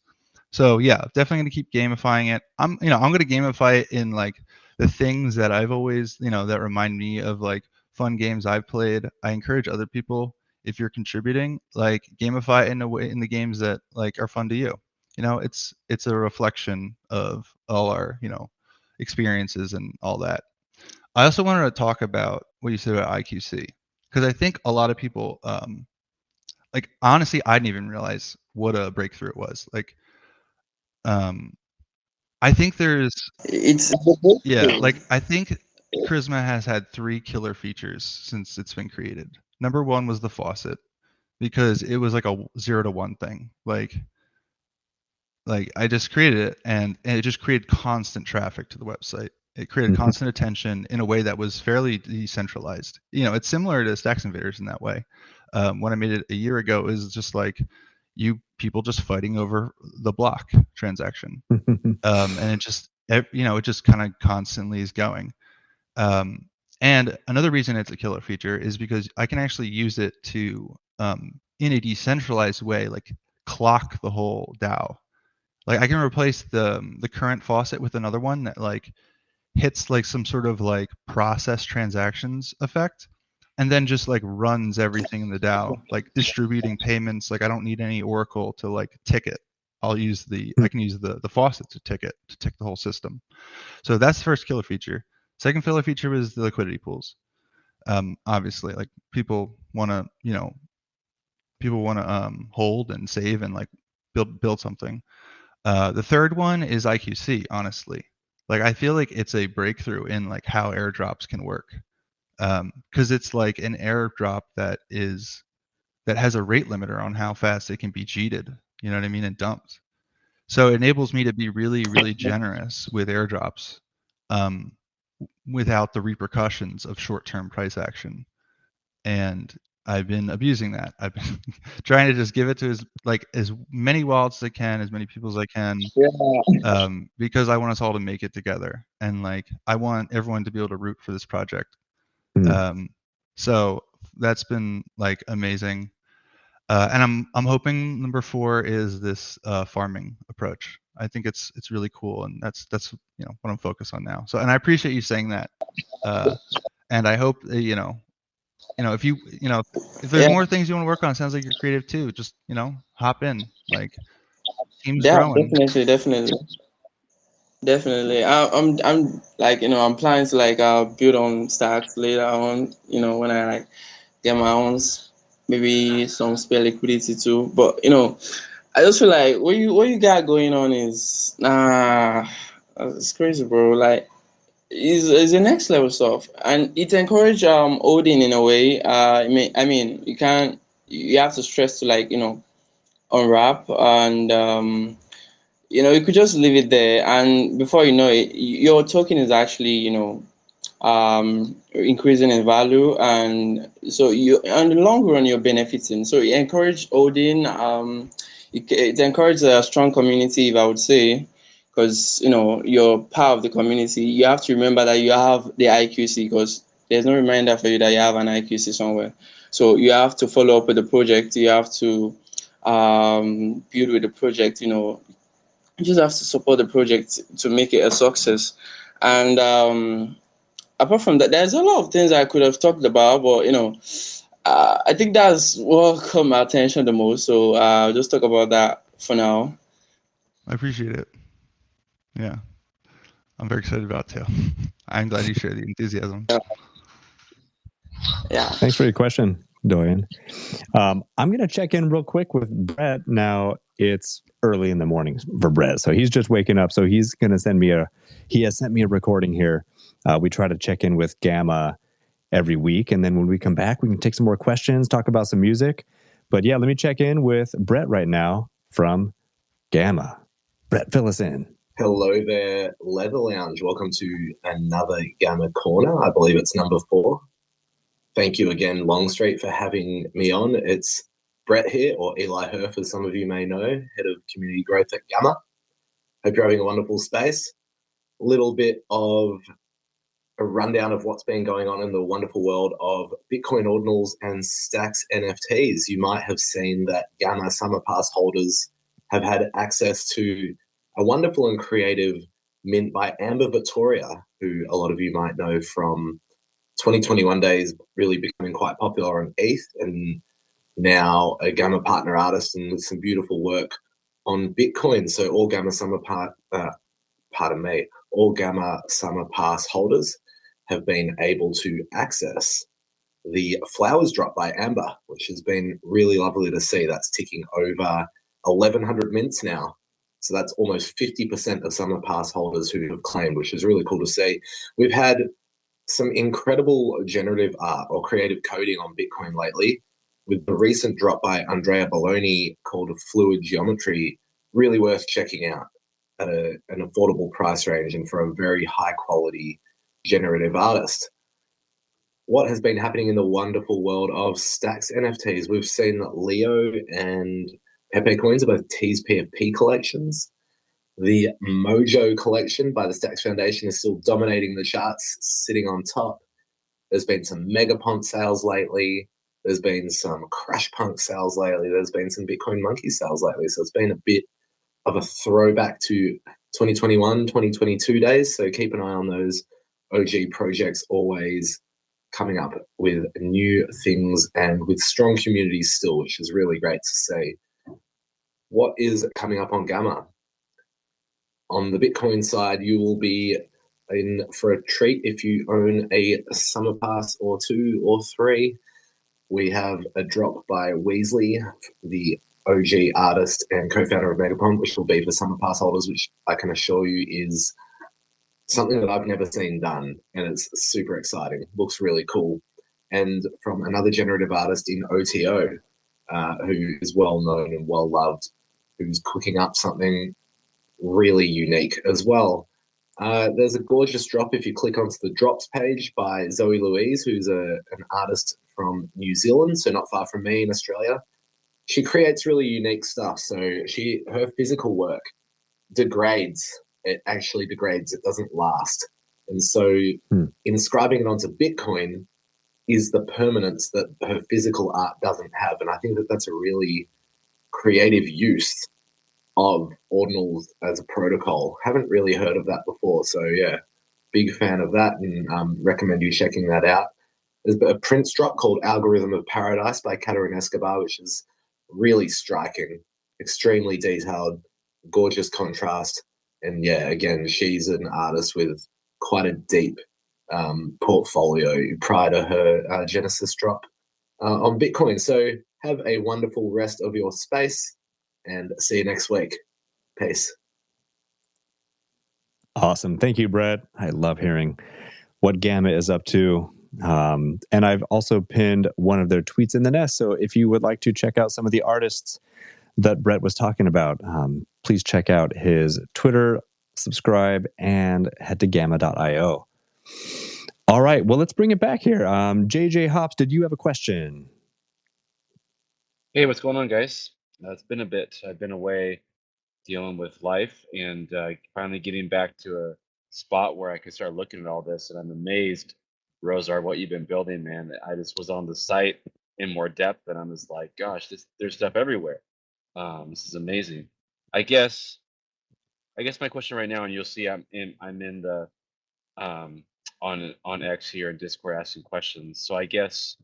So yeah, definitely going to keep gamifying it. I'm going to gamify it in like the things that I've always, that remind me of like fun games I've played. I encourage other people, if you're contributing, like, gamify it in a way in the games that like are fun to you. It's a reflection of all our, experiences and all that. I also wanted to talk about what you said about IQC, because I think a lot of people, like, honestly, I didn't even realize what a breakthrough it was. Like, um, I think there's, It's yeah, like, I think Charisma has had 3 killer features since it's been created. Number 1 was the faucet, because it was like a 0 to 1 thing. Like I just created it, and it just created constant traffic to the website. It created constant attention in a way that was fairly decentralized. It's similar to Stacks Invaders in that way. When I made it a year ago, it was just like people just fighting over the block transaction, and it just it just kind of constantly is going. Um, and another reason it's a killer feature is because I can actually use it to, in a decentralized way, like, clock the whole DAO. Like, I can replace the current faucet with another one that like hits like some sort of like process transactions effect, and then just like runs everything in the DAO, like distributing payments. Like, I don't need any Oracle to like ticket. I can use the faucet to tick the whole system. So that's the first killer feature. Second killer feature was the liquidity pools. Obviously, like, people want to hold and save and like build something. The third one is IQC, honestly. Like, I feel like it's a breakthrough in like how airdrops can work. Because it's like an airdrop that has a rate limiter on how fast it can be cheated, you know what I mean, and dumped. So it enables me to be really, really generous with airdrops, um, without the repercussions of short-term price action. And I've been abusing that. I've been trying to just give it to as many wallets as I can, as many people as I can, yeah. because I want us all to make it together, and like, I want everyone to be able to root for this project. So that's been like amazing. And I'm hoping number 4 is this farming approach. I think it's really cool, and that's what I'm focused on now. So, and I appreciate you saying that. And I hope if if there's Yeah, more things you want to work on, it sounds like you're creative too. Just hop in. Like, team's yeah, growing. definitely. I'm like, I'm planning to like build on stacks later on. When I like get my own, maybe some spare liquidity too. But I just feel like what you got going on is it's crazy, bro. Like, is the next level stuff, and it encourage holding in a way. I mean, you have to stress to like unwrap, and you could just leave it there, and before you know it, your token is actually increasing in value, and so you on the long run you're benefiting. So it encourage holding. It encourages a strong community, if I would say, because you're part of the community. You have to remember that you have the IQC, because there's no reminder for you that you have an IQC somewhere. So you have to follow up with the project. You have to build with the project. You just have to support the project to make it a success. And apart from that, there's a lot of things I could have talked about, but I think that's what caught my attention the most. So I'll just talk about that for now. I appreciate it. Yeah, I'm very excited about it too. I'm glad you share the enthusiasm. Yeah. Thanks for your question, Dorian. I'm going to check in real quick with Brett. Now it's early in the morning for Brett, so he's just waking up. So he's going to send me he has sent me a recording here. We try to check in with Gamma every week, and then when we come back, we can take some more questions, talk about some music. But yeah, let me check in with Brett right now from Gamma. Brett, fill us in. Hello there, Leather Lounge. Welcome to another Gamma Corner. I believe it's number 4. Thank you again, Longstreet, for having me on. It's Brett here, or Eli Herf, as some of you may know, Head of Community Growth at Gamma. Hope you're having a wonderful space. A little bit of a rundown of what's been going on in the wonderful world of Bitcoin ordinals and Stacks NFTs. You might have seen that Gamma Summer Pass holders have had access to a wonderful and creative mint by Amber Victoria, who a lot of you might know from 2021 days, really becoming quite popular on ETH, and now a Gamma partner artist and with some beautiful work on Bitcoin. So all Gamma all Gamma Summer Pass holders have been able to access the flowers drop by Amber, which has been really lovely to see. That's ticking over 1,100 mints now. So that's almost 50% of Summer Pass holders who have claimed, which is really cool to see. We've had some incredible generative art or creative coding on Bitcoin lately, with the recent drop by Andrea Belloni called Fluid Geometry, really worth checking out at an affordable price range and for a very high quality generative artist. What has been happening in the wonderful world of Stacks NFTs? We've seen Leo and Pepe coins are both T's PFP collections. The Mojo collection by the Stacks Foundation is still dominating the charts, sitting on top. There's been some Megapont sales lately. There's been some Crash Punk sales lately. There's been some Bitcoin Monkey sales lately. So it's been a bit of a throwback to 2021, 2022 days. So keep an eye on those OG projects, always coming up with new things and with strong communities still, which is really great to see. What is coming up on Gamma? On the Bitcoin side, you will be in for a treat if you own a Summer Pass or 2 or 3. We have a drop by Weasley, the OG artist and co-founder of Megapont, which will be for Summer Pass holders, which I can assure you is something that I've never seen done, and it's super exciting. Looks really cool. And from another generative artist in OTO, who is well known and well loved, who's cooking up something really unique as well. There's a gorgeous drop if you click onto the drops page by Zoe Louise, who's an artist from New Zealand, so not far from me in Australia. She creates really unique stuff. So her physical work degrades. It actually degrades. It doesn't last. And so inscribing it onto Bitcoin is the permanence that her physical art doesn't have. And I think that that's a really creative use of ordinals as a protocol. Haven't really heard of that before. So yeah, big fan of that, and recommend you checking that out. There's a Prince drop called Algorithm of Paradise by Catherine Escobar, which is really striking, extremely detailed, gorgeous contrast. And yeah, again, she's an artist with quite a deep portfolio prior to her Genesis drop on Bitcoin. So have a wonderful rest of your space and see you next week. Peace. Awesome. Thank you, Brett. I love hearing what Gamma is up to. And I've also pinned one of their tweets in the nest. So if you would like to check out some of the artists that Brett was talking about, please check out his Twitter, subscribe, and head to gamma.io. All right. Well, let's bring it back here. JJ Hops, did you have a question? Hey, what's going on, guys? It's been a bit. I've been away dealing with life and finally getting back to a spot where I can start looking at all this. And I'm amazed, Rozar, what you've been building, man. I just was on the site in more depth, and I'm just like, gosh, there's stuff everywhere. This is amazing. I guess my question right now, and you'll see I'm in the on X here in Discord asking questions. So I guess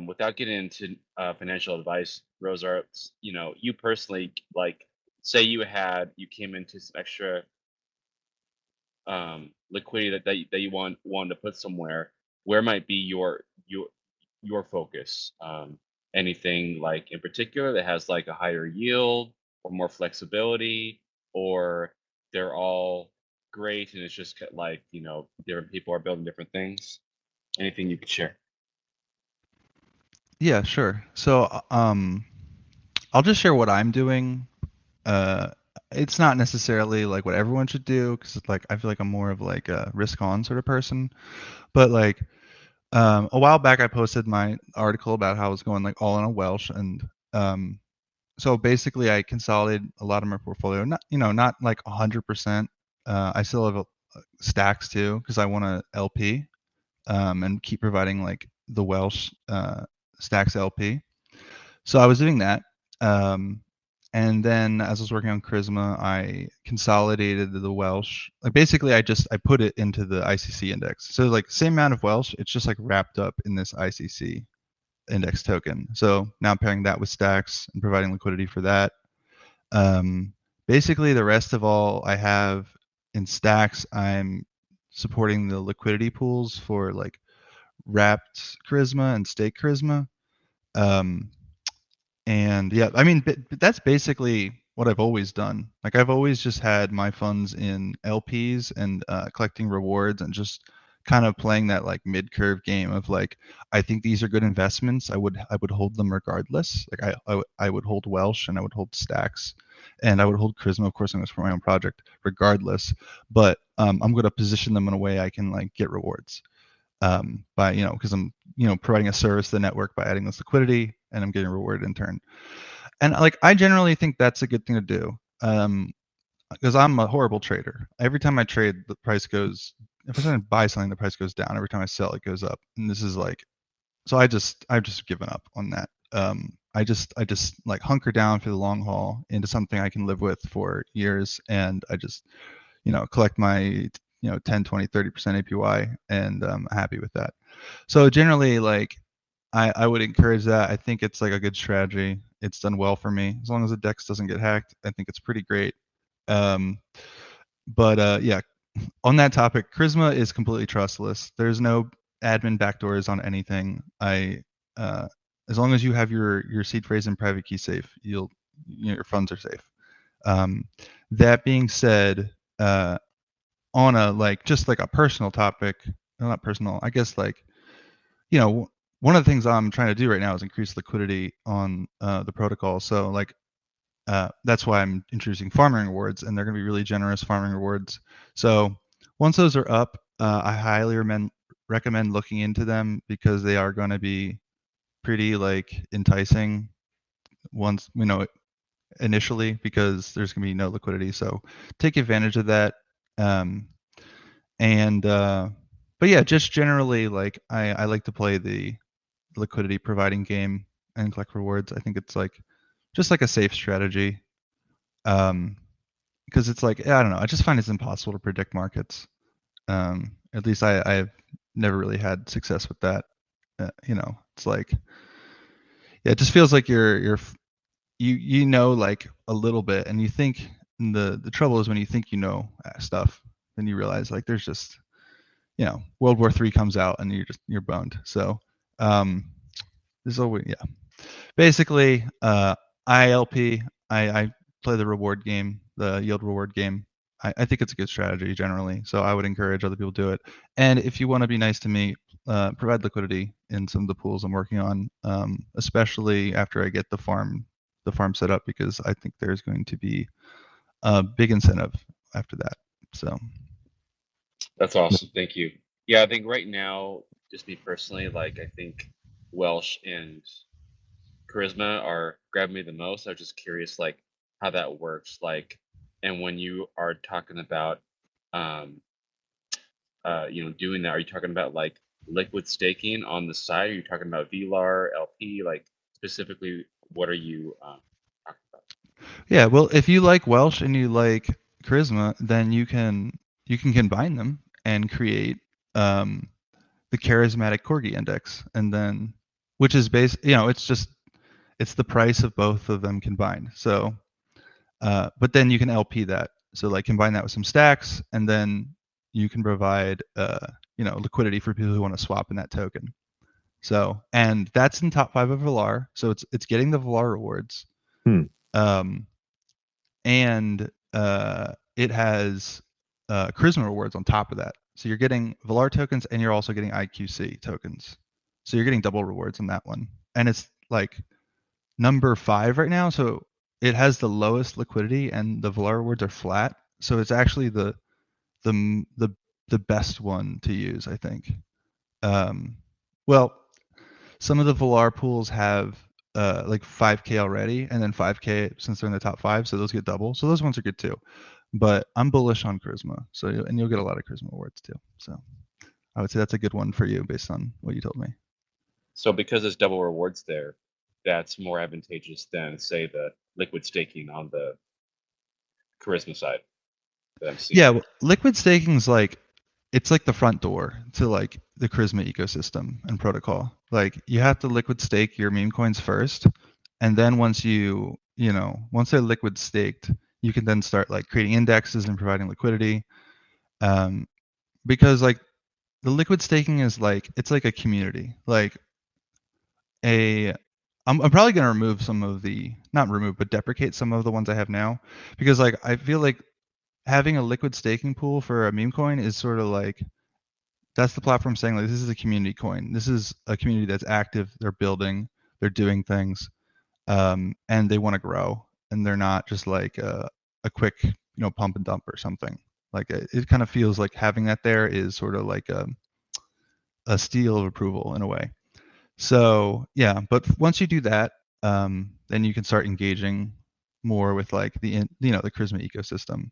without getting into financial advice, Rozar, you personally, like, say you came into some extra liquidity that you wanted to put somewhere, where might be your focus? Anything like in particular that has like a higher yield or more flexibility, or they're all great and it's just like different people are building different things? Anything you could share? Yeah, sure. So, I'll just share what I'm doing. Uh, it's not necessarily like what everyone should do because it's like I feel like I'm more of like a risk on sort of person. But like a while back, I posted my article about how I was going like all in on Welsh, and so basically I consolidated a lot of my portfolio. Not like 100%. I still have stacks too because I want to LP and keep providing like the Welsh stacks LP. So I was doing that. And then as I was working on Charisma, I consolidated the Welsh. Like basically I put it into the ICC index. So like same amount of Welsh, it's just like wrapped up in this ICC index token. So now I'm pairing that with stacks and providing liquidity for that. Basically the rest of all I have in stacks, I'm supporting the liquidity pools for like wrapped Charisma and stake Charisma. And yeah, I mean, but that's basically what I've always done. Like I've always just had my funds in LPs and collecting rewards and just kind of playing that like mid-curve game of like, I think these are good investments. I would hold them regardless. Like I would hold Welsh and I would hold stacks and I would hold Charisma, of course, I'm going to for my own project regardless. But I'm going to position them in a way I can like get rewards by because I'm providing a service to the network by adding this liquidity and I'm getting rewarded in turn. And like I generally think that's a good thing to do because I'm a horrible trader. Every time I trade, the price goes. If I try to buy something, the price goes down. Every time I sell, it goes up. And this is like, so I've just given up on that. I just like hunker down for the long haul into something I can live with for years, and I just collect my 10, 20, 30% APY, and I'm happy with that. So generally, like I would encourage that. I think it's like a good strategy. It's done well for me. As long as the DEX doesn't get hacked, I think it's pretty great. But yeah, on that topic, Charisma is completely trustless. There's no admin backdoors on anything. As long as you have your seed phrase and private key safe, your funds are safe. That being said, on a like just like a personal topic, not personal, I guess like one of the things I'm trying to do right now is increase liquidity on the protocol. So like that's why I'm introducing farming rewards, and they're going to be really generous farming rewards. So once those are up, I highly recommend looking into them because they are going to be pretty like enticing once initially because there's going to be no liquidity. So take advantage of that. But yeah, just generally like I like to play the liquidity providing game and collect rewards. I think it's like just like a safe strategy. Because it's like I don't know. I just find it's impossible to predict markets. At least I've never really had success with that. It's like yeah, it just feels like you know like a little bit, and you think and the trouble is when you think stuff, then you realize like there's just World War III comes out and you're boned. So there's always basically ILP. I play the reward game, the yield reward game. I think it's a good strategy generally, so I would encourage other people to do it. And if you want to be nice to me, provide liquidity in some of the pools I'm working on, especially after I get the farm set up, because I think there's going to be a big incentive after that. So that's awesome. Thank you. Yeah, I think right now, just me personally, like I think Welsh and Charisma are grabbing me the most. I was just curious, like how that works, like, and when you are talking about, doing that, are you talking about like liquid staking on the side? Are you talking about VLAR, LP? Like specifically, what are you talking about? Yeah, well, if you like Welsh and you like Charisma, then you can combine them and create the charismatic Corgi index, and then which is it's the price of both of them combined. So, but then you can LP that. So like combine that with some stacks, and then you can provide liquidity for people who want to swap in that token. So, and that's in top 5 of Valar. So it's getting the Valar rewards. And it has Charisma rewards on top of that. So you're getting Valar tokens, and you're also getting IQC tokens. So you're getting double rewards on that one. And it's like number 5 right now. So it has the lowest liquidity, and the Valar rewards are flat. So it's actually the best one to use, I think. Well, some of the Valar pools have like 5K already, and then 5K since they're in the top 5, so those get double. So those ones are good too. But I'm bullish on Charisma, and you'll get a lot of Charisma awards too. So I would say that's a good one for you based on what you told me. So because there's double rewards there, that's more advantageous than, say, the liquid staking on the Charisma side that I'm seeing. Yeah, well, liquid staking is like, it's like the front door to like the Charisma ecosystem and protocol. Like you have to liquid stake your meme coins first, and then once once they're liquid staked, you can then start like creating indexes and providing liquidity. Because like the liquid staking is like, it's like a community. Like I'm probably gonna remove some of the, not remove, but deprecate some of the ones I have now, because like I feel like having a liquid staking pool for a meme coin is sort of like, that's the platform saying like, this is a community coin. This is a community that's active. They're building, they're doing things, and they want to grow, and they're not just like a quick pump and dump or something. Like it kind of feels like having that there is sort of like a seal of approval in a way. So yeah, but once you do that, then you can start engaging more with like the Charisma ecosystem.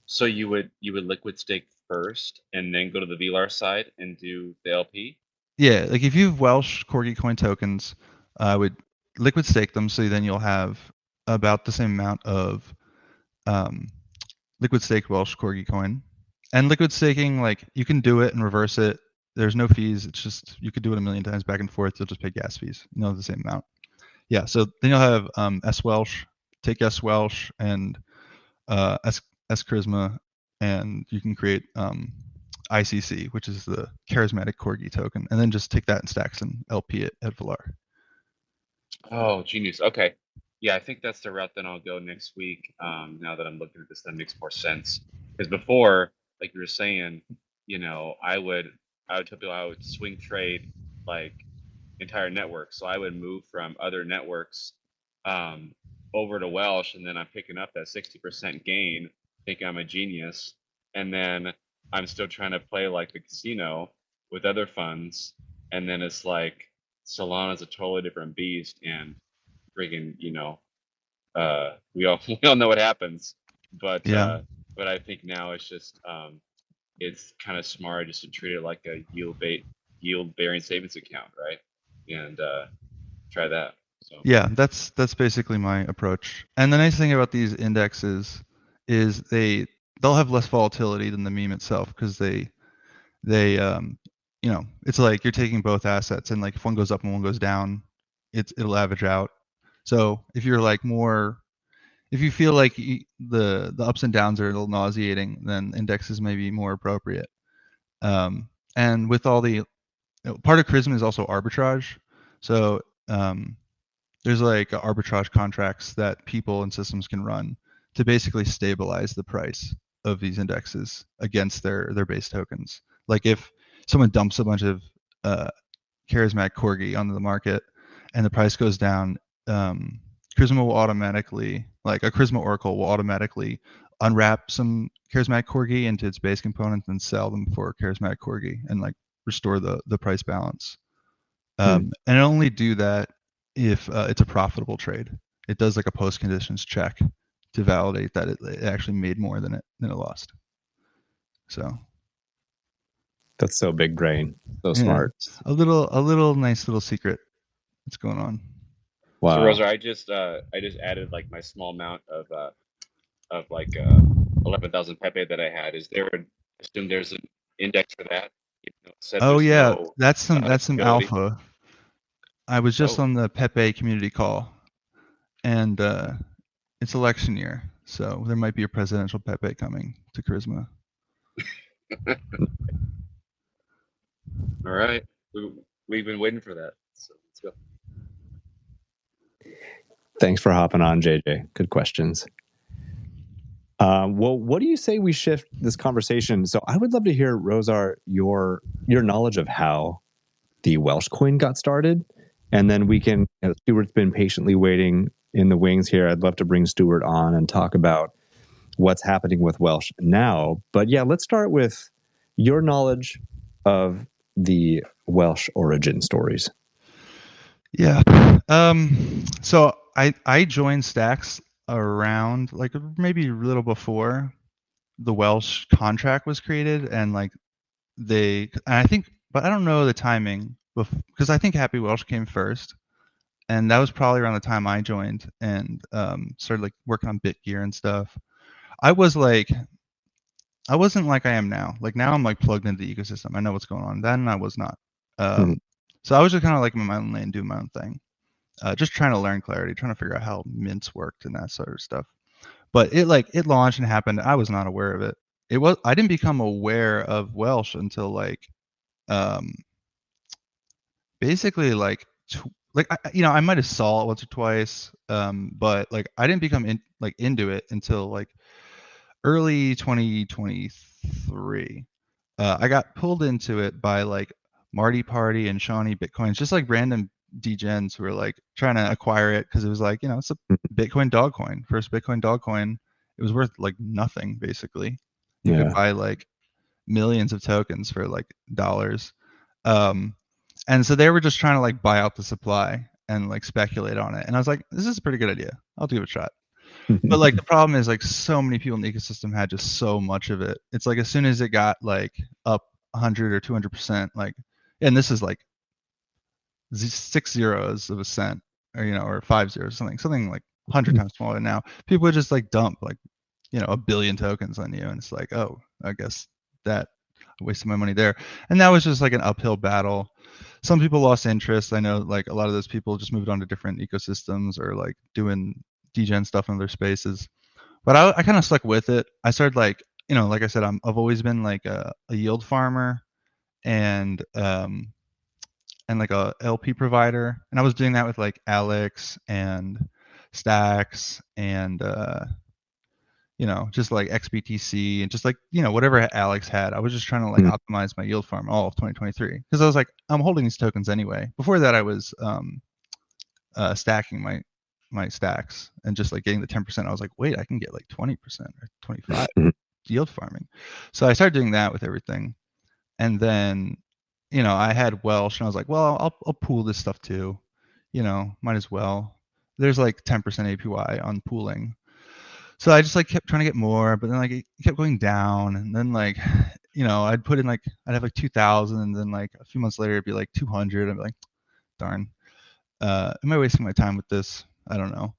So you would liquid stake first and then go to the VLAR side and do the LP? Yeah, like if you have Welsh Corgi Coin tokens, I would liquid stake them, so then you'll have about the same amount of liquid stake Welsh Corgi Coin. And liquid staking, like you can do it and reverse it. There's no fees. It's just, you could do it a million times back and forth. You'll just pay gas fees, the same amount. Yeah, so then you'll have S Welsh, take S Welsh and S Charisma, and you can create ICC, which is the charismatic Corgi token, and then just take that in stacks and LP it at Valar. Oh, genius. Okay. Yeah, I think that's the route then I'll go next week. Now that I'm looking at this, that makes more sense. Because before, like you were saying, I would tell people I would swing trade like entire networks. So I would move from other networks over to Welsh, and then I'm picking up that 60% gain, thinking I'm a genius. And then I'm still trying to play like the casino with other funds. And then it's like Solana's a totally different beast, and friggin', we all know what happens. But Yeah. But I think now it's just it's kind of smart just to treat it like a yield bearing savings account, right? And try that. So Yeah, that's basically my approach. And the nice thing about these indexes is they'll have less volatility than the meme itself, because they it's like you're taking both assets, and like if one goes up and one goes down, it'll average out. So if you're like if you feel like the ups and downs are a little nauseating, then indexes may be more appropriate. And with all the part of Charisma is also arbitrage. So there's like arbitrage contracts that people and systems can run to basically stabilize the price of these indexes against their base tokens. Like if someone dumps a bunch of charismatic Corgi onto the market and the price goes down, Charisma will automatically, like a Charisma Oracle will automatically unwrap some charismatic Corgi into its base components and sell them for charismatic Corgi and like restore the price balance. And it'll only do that if it's a profitable trade. It does like a post conditions check to validate that it actually made more than it lost. So that's so big brain, so yeah, smart. A little nice little secret that's going on. Wow. So Rozar, I just added like my small amount of like 11,000 Pepe that I had. Is there assume there's an index for that? said Oh there's yeah, no that's some ability. alpha. I was just Oh, on the Pepe community call, and it's election year, so there might be a presidential Pepe coming to Charisma. all right. We've been waiting for that. So let's go. Thanks for hopping on, JJ. Good questions. Well, what do you say we shift this conversation? So I would love to hear, Rozar, your knowledge of how the Welsh coin got started. And then we can, Stuart's been patiently waiting in the wings here. I'd love to bring Stuart on and talk about what's happening with Welsh now. But yeah, let's start with your knowledge of the Welsh origin stories. Yeah. So I joined Stacks around like maybe a little before the Welsh contract was created, and like and I think, but I don't know the timing because I think Happy Welsh came first, and that was probably around the time I joined and started like working on Bitgear and stuff. I wasn't like I am now. Like now I'm like plugged into the ecosystem. I know what's going on. Then I was not. So I was just kind of like in my own lane, doing my own thing. Just trying to learn Clarity, trying to figure out how mints worked and that sort of stuff. But it launched and happened. I was not aware of it. I didn't become aware of Welsh until like basically like I might have saw it once or twice, but like I didn't become into it until like early 2023. I got pulled into it by like Marty Party and Shawnee Bitcoins, just like random degens who were like trying to acquire it because it was like, it's a Bitcoin dog coin, first Bitcoin dog coin. It was worth like nothing basically. You could buy like millions of tokens for like dollars. And so they were just trying to like buy out the supply and like speculate on it. And I was like, this is a pretty good idea. I'll give it a shot. But like the problem is like so many people in the ecosystem had just so much of it. It's like as soon as it got like up 100 or 200%, like, and this is like 6 zeros of a cent, or or 5 zeros, something like 100 times smaller now. People would just like dump like a billion tokens on you, and it's like, oh, I guess that I wasted my money there. And that was just like an uphill battle. Some people lost interest. I know like a lot of those people just moved on to different ecosystems or like doing degen stuff in other spaces. But I kind of stuck with it. I started like, like I said, I've always been like a yield farmer and like a LP provider. And I was doing that with like Alex and Stacks and just like XBTC and just like, whatever Alex had. I was just trying to like optimize my yield farm all of 2023 because I was like, I'm holding these tokens anyway. Before that, I was stacking my stacks and just like getting the 10%. I was like, wait, I can get like 20% or 25 yield farming. So I started doing that with everything. And then, I had Welsh and I was like, well, I'll pool this stuff too. Might as well. There's like 10% APY on pooling. So I just like kept trying to get more, but then like it kept going down, and then like, I'd put in like I'd have like 2,000, and then like a few months later it'd be like 200. I'd be like, darn, am I wasting my time with this? I don't know.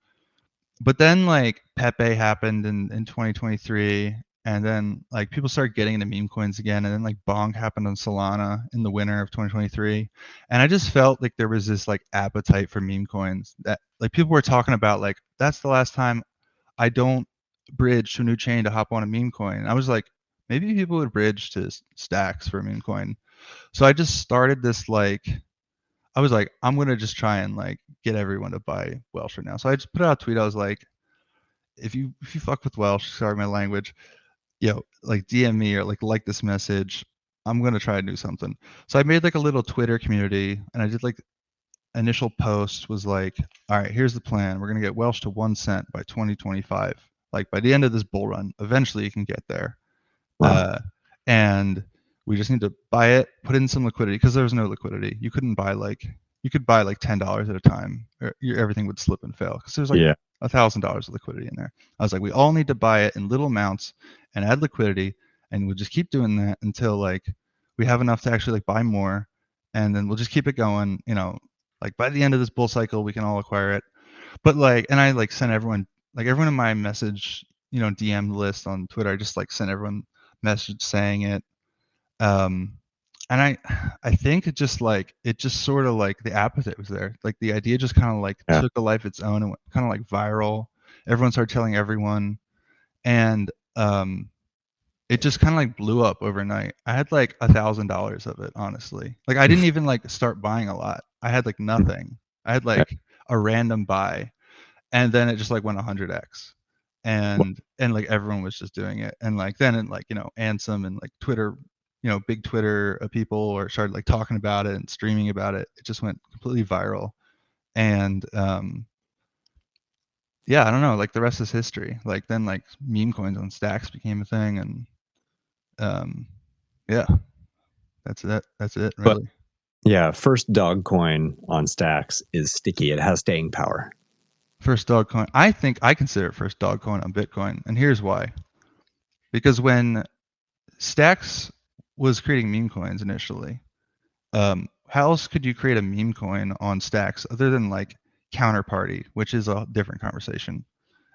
But then like Pepe happened in 2023, and then like people started getting into meme coins again, and then like Bonk happened on Solana in the winter of 2023, and I just felt like there was this like appetite for meme coins that like people were talking about, like that's the last time I don't bridge to a new chain to hop on a meme coin. I was like, maybe people would bridge to Stacks for a meme coin. So I just started this like, I was like, I'm gonna just try and like get everyone to buy Welsh right now. So I just put out a tweet. I was like, if you fuck with Welsh, sorry my language, like DM me or like this message. I'm gonna try and do something. So I made like a little Twitter community, and I did like initial post was like, all right, here's the plan. We're gonna get Welsh to 1 cent by 2025. Like by the end of this bull run, eventually you can get there. Wow. And we just need to buy it, put in some liquidity because there was no liquidity. You could buy like $10 at a time, or everything would slip and fail because there's like $1,000 of liquidity in there. I was like, we all need to buy it in little amounts and add liquidity, and we'll just keep doing that until like we have enough to actually like buy more, and then we'll just keep it going. Like by the end of this bull cycle, we can all acquire it. But like, and I like sent everyone in my message, DM list on Twitter. I just like sent everyone message saying it. And I think it just sort of like the opposite was there. Like the idea just kind of like took a life of its own and went kind of like viral. Everyone started telling everyone, and it just kind of like blew up overnight. I had like $1,000 of it, honestly. Like I didn't even like start buying a lot. I had like nothing. I had like a random buy, and then it just like went 100x, and like everyone was just doing it, and like then and like Ansem and like Twitter, big Twitter people or started like talking about it and streaming about it. It just went completely viral, and yeah, I don't know, like the rest is history. Like then like meme coins on Stacks became a thing, and yeah, that's it really. But yeah, first dog coin on Stacks is sticky. It has staying power. First dog coin. I think I consider it first dog coin on Bitcoin, and here's why. Because when Stacks was creating meme coins initially, how else could you create a meme coin on Stacks other than like Counterparty, which is a different conversation?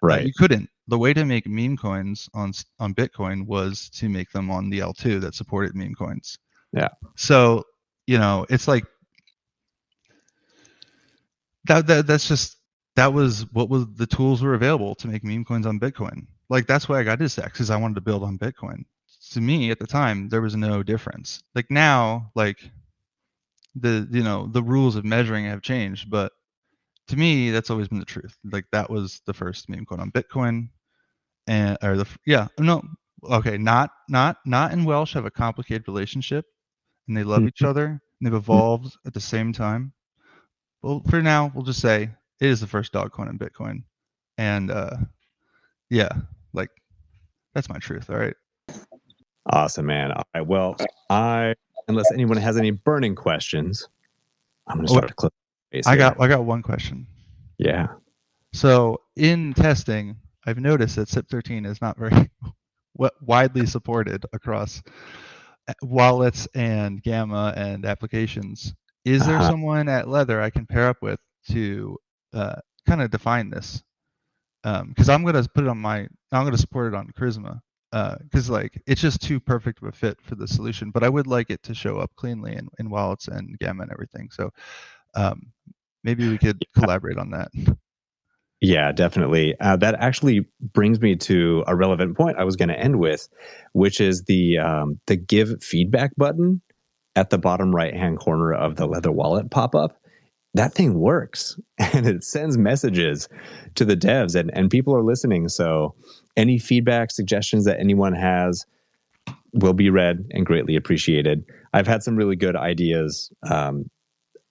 Right. You couldn't. The way to make meme coins on Bitcoin was to make them on the L2 that supported meme coins. Yeah. So it's like that was what was the tools were available to make meme coins on Bitcoin. Like that's why I got into Stacks, because I wanted to build on Bitcoin. To me at the time there was no difference. Like now, like the rules of measuring have changed, but to me that's always been the truth. Like that was the first meme coin on Bitcoin, and not in Welsh have a complicated relationship, and they love each other, and they've evolved at the same time. Well, for now we'll just say it is the first dog coin in Bitcoin, and yeah, like that's my truth. All right. Awesome, man. All right. Well, unless anyone has any burning questions, I'm going to start to close. I got one question. Yeah. So in testing, I've noticed that SIP13 is not very widely supported across wallets and Gamma and applications. Is there someone at Leather I can pair up with to kind of define this? Because I'm going to put it on I'm going to support it on Charisma. Because like it's just too perfect of a fit for the solution, but I would like it to show up cleanly in wallets and Gamma and everything. So maybe we could collaborate on that. Yeah, definitely. That actually brings me to a relevant point I was going to end with, which is the give feedback button at the bottom right-hand corner of the Leather wallet pop-up. That thing works, and it sends messages to the devs, and people are listening. So any feedback, suggestions that anyone has will be read and greatly appreciated. I've had some really good ideas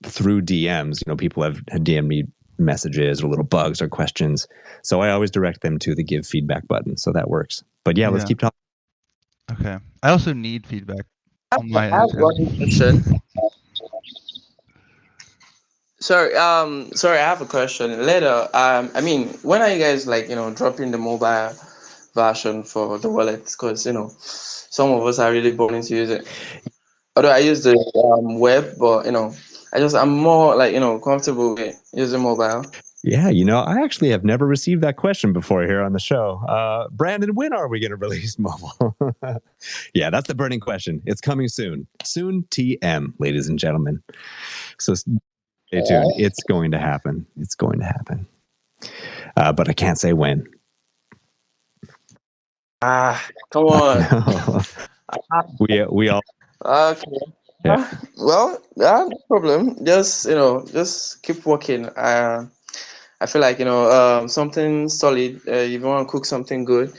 through DMs. People have DM'd me messages or little bugs or questions. So I always direct them to the give feedback button. So that works. But yeah, let's keep talking. Okay. I also need feedback on my end. I have one question. Sorry, I have a question. Later, I mean, when are you guys dropping the mobile version for the wallet? Because some of us are really burning to use it. Although I use the web, but I'm more comfortable with using mobile. Yeah, I actually have never received that question before here on the show. Brandon, when are we going to release mobile? Yeah, that's the burning question. It's coming soon. Soon TM, ladies and gentlemen. So stay tuned. It's going to happen. It's going to happen. But I can't say when. Come on. we all. Okay. Yeah. Well, no problem. Just keep working. I feel like something solid. If you want to cook something good,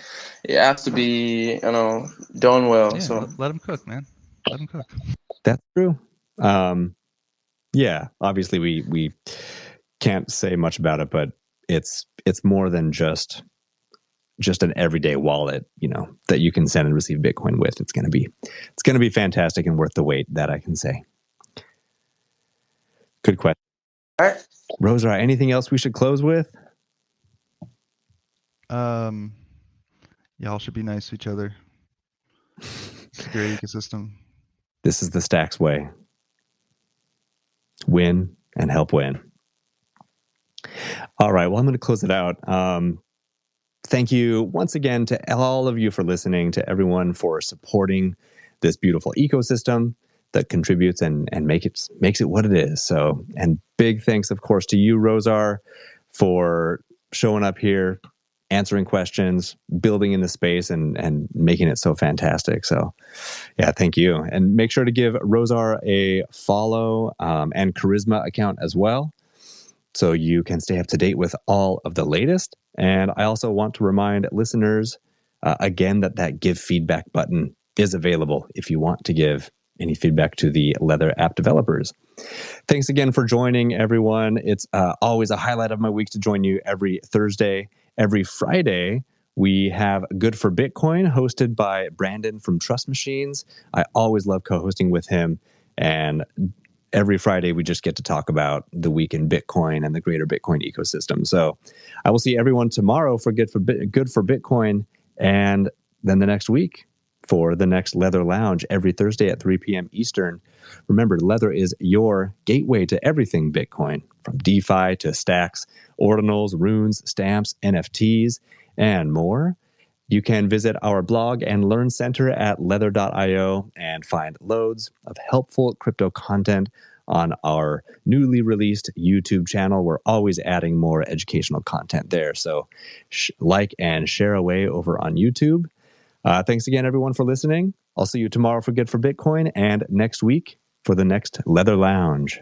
it has to be done well. Yeah, so let them cook, man. Let them cook. That's true. Yeah, obviously we can't say much about it, but it's more than just an everyday wallet, that you can send and receive Bitcoin with. It's going to be fantastic and worth the wait, that I can say. Good question. All right. Rozar, anything else we should close with? Y'all should be nice to each other. It's a great ecosystem. This is the Stacks way. Win and help win. All right. Well, I'm going to close it out. Thank you once again to all of you for listening, to everyone for supporting this beautiful ecosystem. that contributes and makes it what it is. So, and big thanks, of course, to you, Rozar, for showing up here, answering questions, building in the space, and making it so fantastic. So, yeah, thank you. And make sure to give Rozar a follow and Charisma account as well, so you can stay up to date with all of the latest. And I also want to remind listeners again that give feedback button is available if you want to give any feedback to the Lether app developers. Thanks again for joining, everyone. It's always a highlight of my week to join you every Thursday. Every Friday, we have Good for Bitcoin, hosted by Brandon from Trust Machines. I always love co-hosting with him. And every Friday, we just get to talk about the week in Bitcoin and the greater Bitcoin ecosystem. So I will see everyone tomorrow for Good for Bitcoin, and then the next week for the next Lether Lounge every Thursday at 3 p.m. Eastern. Remember, Lether is your gateway to everything Bitcoin, from DeFi to stacks, ordinals, runes, stamps, NFTs, and more. You can visit our blog and learn center at lether.io and find loads of helpful crypto content on our newly released YouTube channel. We're always adding more educational content there. So like and share away over on YouTube. Thanks again, everyone, for listening. I'll see you tomorrow for Good for Bitcoin and next week for the next Lether Lounge.